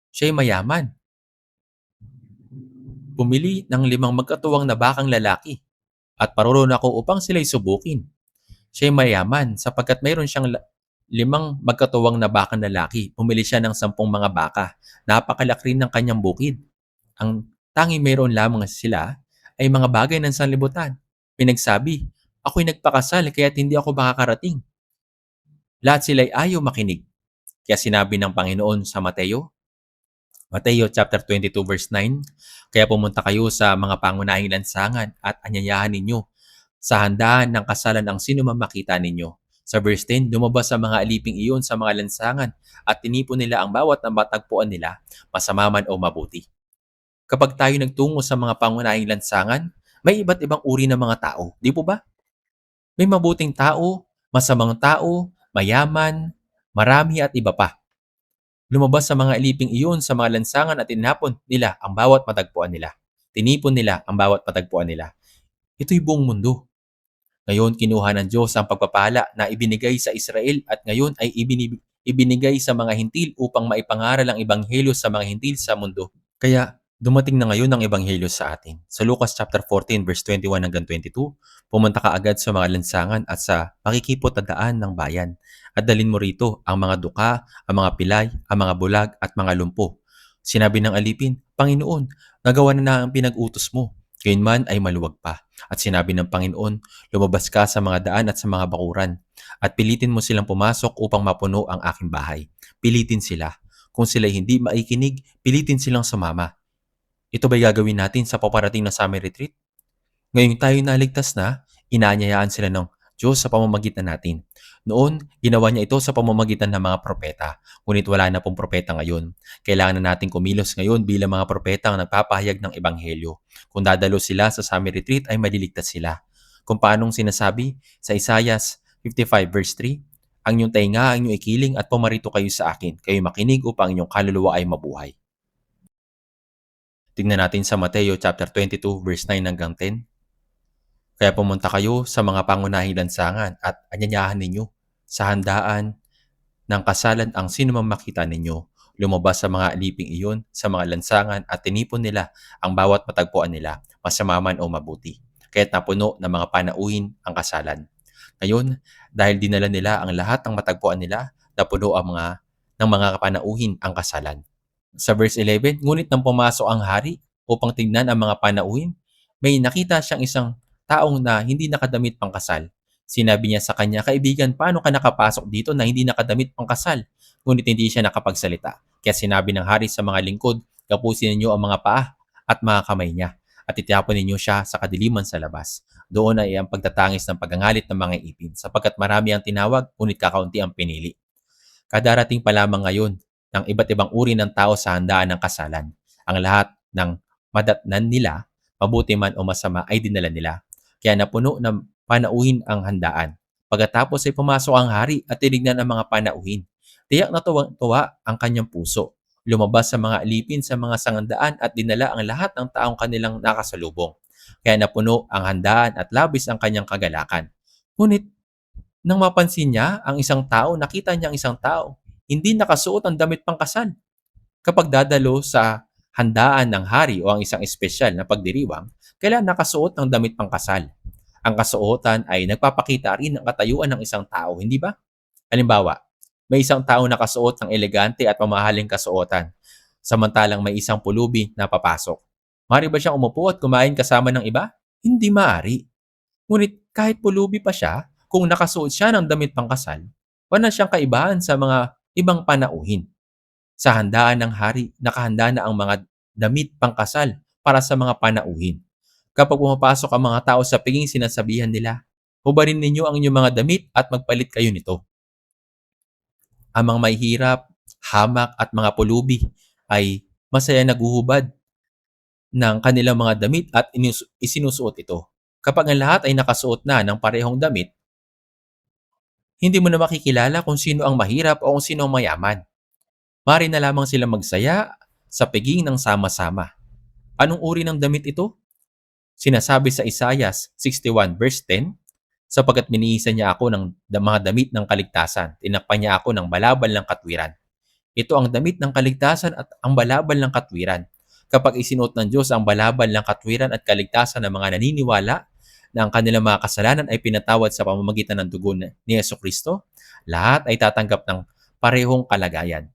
Siya'y mayaman. Bumili ng 5 magkatuwang na bakang lalaki at paroroon ako upang sila'y subukin. Siya'y mayaman sapagkat mayroon siyang 5 magkatuwang na bakang lalaki. Bumili siya ng 10 mga baka. Napakalaki rin ng kanyang bukid. Ang tanging mayroon lamang sila ay mga bagay ng sanlibutan. Pinagsabi, "Ako'y nagpakasal kaya't hindi ako makakarating." Lahat sila'y ayaw makinig. Kaya sinabi ng Panginoon sa Mateo chapter 22 verse 9, "Kaya pumunta kayo sa mga pangunahing lansangan at anyayahan ninyo sa handaan ng kasalan ang sino man makita ninyo." Sa verse 10, lumabas sa mga aliping iyon sa mga lansangan at tinipon nila ang bawat nabatagpuan nila, masama man o mabuti. Kapag tayo nagtungo sa mga pangunahing lansangan, may iba't ibang uri ng mga tao. Di po ba? May mabuting tao, masamang tao, mayaman, marami at iba pa. Lumabas sa mga aliping iyon sa mga lansangan at tinapon nila ang bawat matagpuan nila. Tinipon nila ang bawat matagpuan nila. Ito'y buong mundo. Ngayon, kinuha ng Diyos ang pagpapala na ibinigay sa Israel at ngayon ay ibinigay sa mga hintil upang maipangaral ang ebanghelyo sa mga hintil sa mundo. Kaya dumating na ngayon ang ebanghelyo sa atin. Sa Lucas chapter 14 verse 21 hanggang 22, pumunta ka agad sa mga lansangan at sa makikipot na daan ng bayan at dalhin mo rito ang mga duka, ang mga pilay, ang mga bulag at mga lumpo. Sinabi ng alipin, "Panginoon, nagawa na ang pinag-utos mo. Gayunman ay maluwag pa." At sinabi ng Panginoon, "Lumabas ka sa mga daan at sa mga bakuran at pilitin mo silang pumasok upang mapuno ang aking bahay." Pilitin sila. Kung sila'y hindi maikinig, pilitin silang sumama. Ito ba'y gagawin natin sa paparating na summer retreat? Ngayong tayo naligtas na, inaanyayaan sila ng Diyos sa pamamagitan natin. Noon, ginawa niya ito sa pamamagitan ng mga propeta, ngunit wala na pong propeta ngayon. Kailangan na nating kumilos ngayon bilang mga propeta ang nagpapahayag ng ebanghelyo. Kung dadalo sila sa Summit Retreat ay maliligtas sila. Kung paanong sinasabi sa Isaiah 55 verse 3, ang inyong tainga, ang inyong ikiling at pumarito kayo sa akin. Kayo makinig upang inyong kaluluwa ay mabuhay. Tingnan natin sa Mateo chapter 22 verse 9 hanggang 10. Kaya pumunta kayo sa mga pangunahing lansangan at anyanyahan ninyo sa handaan ng kasalan ang sinumang makita ninyo. Lumabas sa mga aliping iyon sa mga lansangan at tinipon nila ang bawat matagpuan nila, masama man o mabuti. Kaya't napuno ng mga panauhin ang kasalan. Ngayon, dahil dinala nila ang lahat ng matagpuan nila, napuno ng mga panauhin ang kasalan. Sa verse 11, ngunit nang pumasok ang hari upang tignan ang mga panauhin, may nakita siyang isang taong na hindi nakadamit pangkasal. Sinabi niya sa kanya, kaibigan, paano ka nakapasok dito na hindi nakadamit pangkasal? Ngunit hindi siya nakapagsalita. Kaya sinabi ng hari sa mga lingkod, kapusin ninyo ang mga paa at mga kamay niya at itiyapon ninyo siya sa kadiliman sa labas. Doon ay ang pagtatangis ng pagangalit ng mga ipin, sapagkat marami ang tinawag, ngunit kakaunti ang pinili. Kadarating pa lamang ngayon ng iba't ibang uri ng tao sa handaan ng kasalan. Ang lahat ng madatnan nila, mabuti man o masama, ay dinala nila. Kaya napuno ng panauhin ang handaan. Pagkatapos ay pumasok ang hari at tinignan ang mga panauhin. Tiyak na tuwa ang kanyang puso. Lumabas sa mga alipin sa mga sangandaan at dinala ang lahat ng taong kanilang nakasalubong. Kaya napuno ang handaan at labis ang kanyang kagalakan. Ngunit nang mapansin niya ang isang tao, nakita niya ang isang tao, hindi nakasuot ang damit pangkasal. Kapag dadalo sa handaan ng hari o ang isang espesyal na pagdiriwang, kailangan nakasuot ng damit pangkasal. Ang kasuotan ay nagpapakita rin ng katayuan ng isang tao, hindi ba? Halimbawa, may isang tao nakasuot ng elegante at mamahaling kasuotan, samantalang may isang pulubi na papasok. Maaari ba siyang umupo at kumain kasama ng iba? Hindi maaari. Ngunit kahit pulubi pa siya, kung nakasuot siya ng damit pangkasal, wala siyang kaibahan sa mga ibang panauhin. Sa handaan ng hari, nakahanda na ang mga damit pangkasal para sa mga panauhin. Kapag pumapasok ang mga tao sa piging, sinasabihan nila, hubarin ninyo ang inyong mga damit at magpalit kayo nito. Ang mga mahihirap, hamak at mga pulubi ay masaya naguhubad ng kanilang mga damit at isinusuot ito. Kapag ang lahat ay nakasuot na ng parehong damit, hindi mo na makikilala kung sino ang mahirap o kung sino ang mayaman. Maaari na lamang sila magsaya sa piging ng sama-sama. Anong uri ng damit ito? Sinasabi sa Isaiah 61 verse 10, sapagkat binihisan niya ako ng mga damit ng kaligtasan, tinakpan niya ako ng balabal ng katwiran. Ito ang damit ng kaligtasan at ang balabal ng katwiran. Kapag isinuot ng Diyos ang balabal ng katwiran at kaligtasan ng mga naniniwala na ang kanilang mga kasalanan ay pinatawad sa pamamagitan ng dugo ni Jesucristo, lahat ay tatanggap ng parehong kalagayan.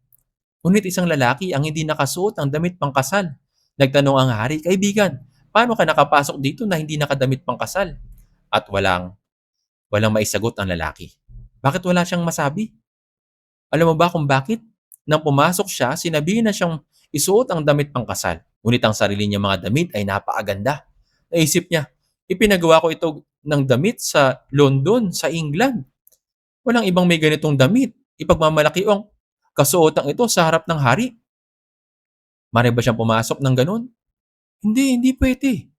Ngunit isang lalaki ang hindi nakasuot ng damit pangkasal. Nagtanong ang hari, kaibigan, paano ka nakapasok dito na hindi nakadamit pangkasal? At walang maisagot ang lalaki. Bakit wala siyang masabi? Alam mo ba kung bakit? Nang pumasok siya, sinabi na siyang isuot ang damit pangkasal. Ngunit ang sarili niyang mga damit ay napakaganda. Naisip niya, ipinagawa ko ito ng damit sa London, sa England. Walang ibang may ganitong damit. Ipagmamalaki ang kasuotang ito sa harap ng hari. Mari ba siyang pumasok ng ganun? Hindi pwede.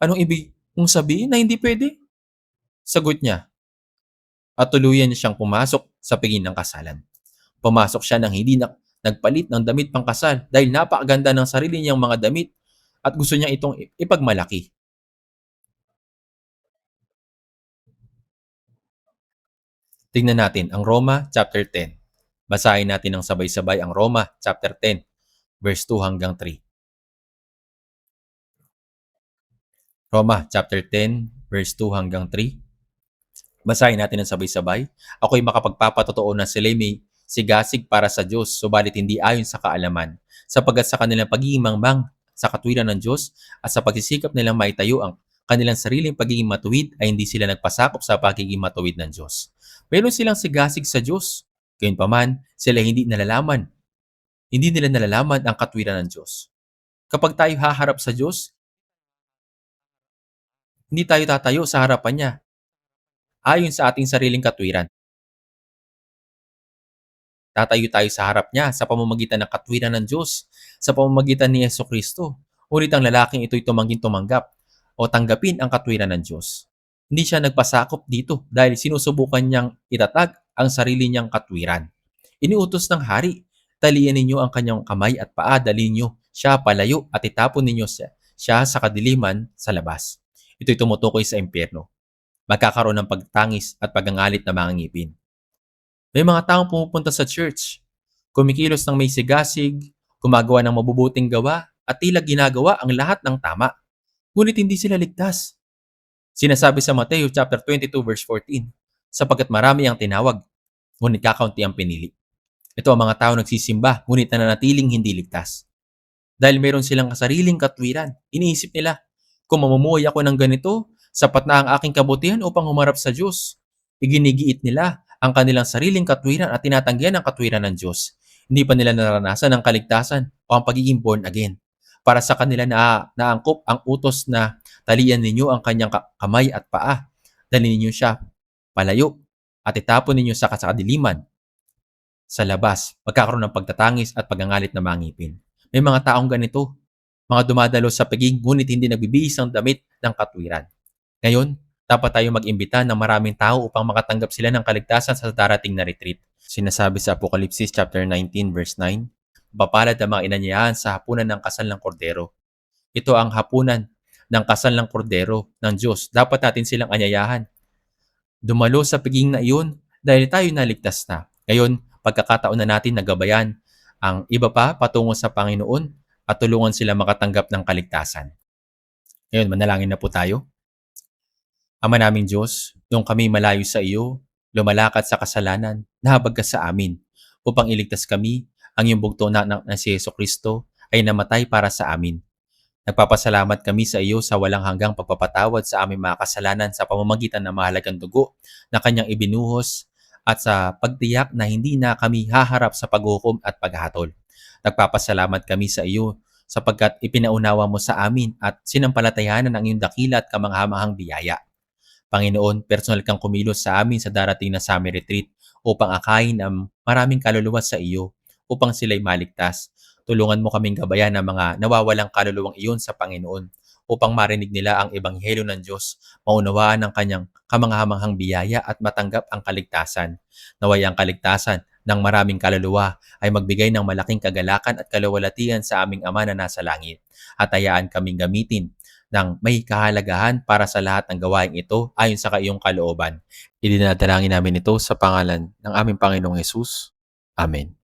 Anong ibig mong sabihin na hindi pwede? Sagot niya, at tuluyan niya siyang pumasok sa piging ng kasalan. Pumasok siya nang hindi nagpalit ng damit pangkasal dahil napakaganda ng sarili niyang mga damit at gusto niya itong ipagmalaki. Tingnan natin ang Roma chapter 10. Basahin natin ng sabay-sabay ang Roma chapter 10 verse 2 hanggang 3. Roma chapter 10 verse 2 hanggang 3. Basahin natin ng sabay-sabay. Ako'y makapagpapatotoo na sila may sigasig para sa Diyos, subalit hindi ayon sa kaalaman, sapagkat sa kanilang pagiging mangmang sa katwiran ng Diyos at sa pagsisikap nilang maitayo ang kanilang sariling pagiging matuwid ay hindi sila nagpasakop sa pagiging matuwid ng Diyos. Meron silang sigasig sa Diyos. Gayunpaman, sila hindi nila nalalaman ang katwiran ng Diyos. Kapag tayo haharap sa Diyos, hindi tayo tatayo sa harapan niya ayon sa ating sariling katwiran. Tatayo tayo sa harap niya sa pamamagitan ng katwiran ng Diyos, sa pamamagitan ni Jesucristo. Ngunit ang lalaking ito'y tumangging-tumanggap o tanggapin ang katwiran ng Diyos. Hindi siya nagpasakop dito dahil sinusubukan niyang itatag ang sarili niyang katwiran. Iniutos ng hari, talian ninyo ang kanyang kamay at paa, dalhin niyo siya palayo at itapon ninyo siya sa kadiliman sa labas. Ito'y tumutukoy sa impyerno. Magkakaroon ng pagtangis at pagangalit na mga ngipin. May mga taong pumupunta sa church, kumikilos ng may sigasig, gumagawa ng mabubuting gawa, at tila ginagawa ang lahat ng tama. Ngunit hindi sila ligtas. Sinasabi sa Mateo chapter 22 verse 14, sapagkat marami ang tinawag, ngunit kakaunti ang pinili. Ito ang mga tao nagsisimba, ngunit nananatiling hindi ligtas. Dahil meron silang sariling katwiran, iniisip nila, kung mamumuhay ako ng ganito, sapat na ang aking kabutihan upang humarap sa Diyos. Iginigiit nila ang kanilang sariling katwiran at tinatanggihan ang katwiran ng Diyos. Hindi pa nila naranasan ang kaligtasan o ang pagiging born again. Para sa kanila naangkop ang utos na talian ninyo ang kanyang kamay at paa. Dalhin ninyo siya palayo at itapon ninyo sa kadiliman sa labas. Magkakaroon ng pagtatangis at pagangalit na mga ngipin. May mga taong ganito, mga dumadalo sa pagiging ngunit hindi nagbibihis ng damit ng katwiran. Ngayon, dapat tayo mag-imbita ng maraming tao upang makatanggap sila ng kaligtasan sa darating na retreat. Sinasabi sa Apocalypse chapter 19 verse 9, mapapalad ang mga inanyayahan sa hapunan ng kasal ng kordero. Ito ang hapunan ng kasal ng kordero ng Diyos. Dapat natin silang anyayahan. Dumalo sa pagiging na iyon dahil tayo naligtas na. Ngayon, pagkakataon na natin na gabayan ang iba pa patungo sa Panginoon at tulungan sila makatanggap ng kaligtasan. Ngayon, manalangin na po tayo. Ama naming Diyos, nung kami malayo sa iyo, lumalakad sa kasalanan, nahabag ka sa amin upang iligtas kami. Ang iyong bugto na si Jesucristo ay namatay para sa amin. Nagpapasalamat kami sa iyo sa walang hanggang pagpapatawad sa aming mga kasalanan sa pamamagitan ng mahalagang dugo na kanyang ibinuhos at sa pagtiyak na hindi na kami haharap sa paghukom at paghatol. Nagpapasalamat kami sa iyo sapagkat ipinaunawa mo sa amin at sinampalatayanan ang iyong dakila at kamanghamanghang biyaya. Panginoon, personal kang kumilos sa amin sa darating na summer retreat upang akayin ang maraming kaluluwa sa iyo upang sila'y maligtas. Tulungan mo kaming gabayan ng mga nawawalang kaluluwang iyon sa Panginoon upang marinig nila ang ebanghelyo ng Diyos, maunawaan ang kanyang kamanghamanghang biyaya at matanggap ang kaligtasan. Naway ang kaligtasan ng maraming kaluluwa ay magbigay ng malaking kagalakan at kaluwalhatian sa aming Ama na nasa langit. At hayaan kaming gamitin ng may kahalagahan para sa lahat ng gawaing ito ayon sa iyong kalooban. Idinadalangin namin ito sa pangalan ng aming Panginoong Hesus. Amen.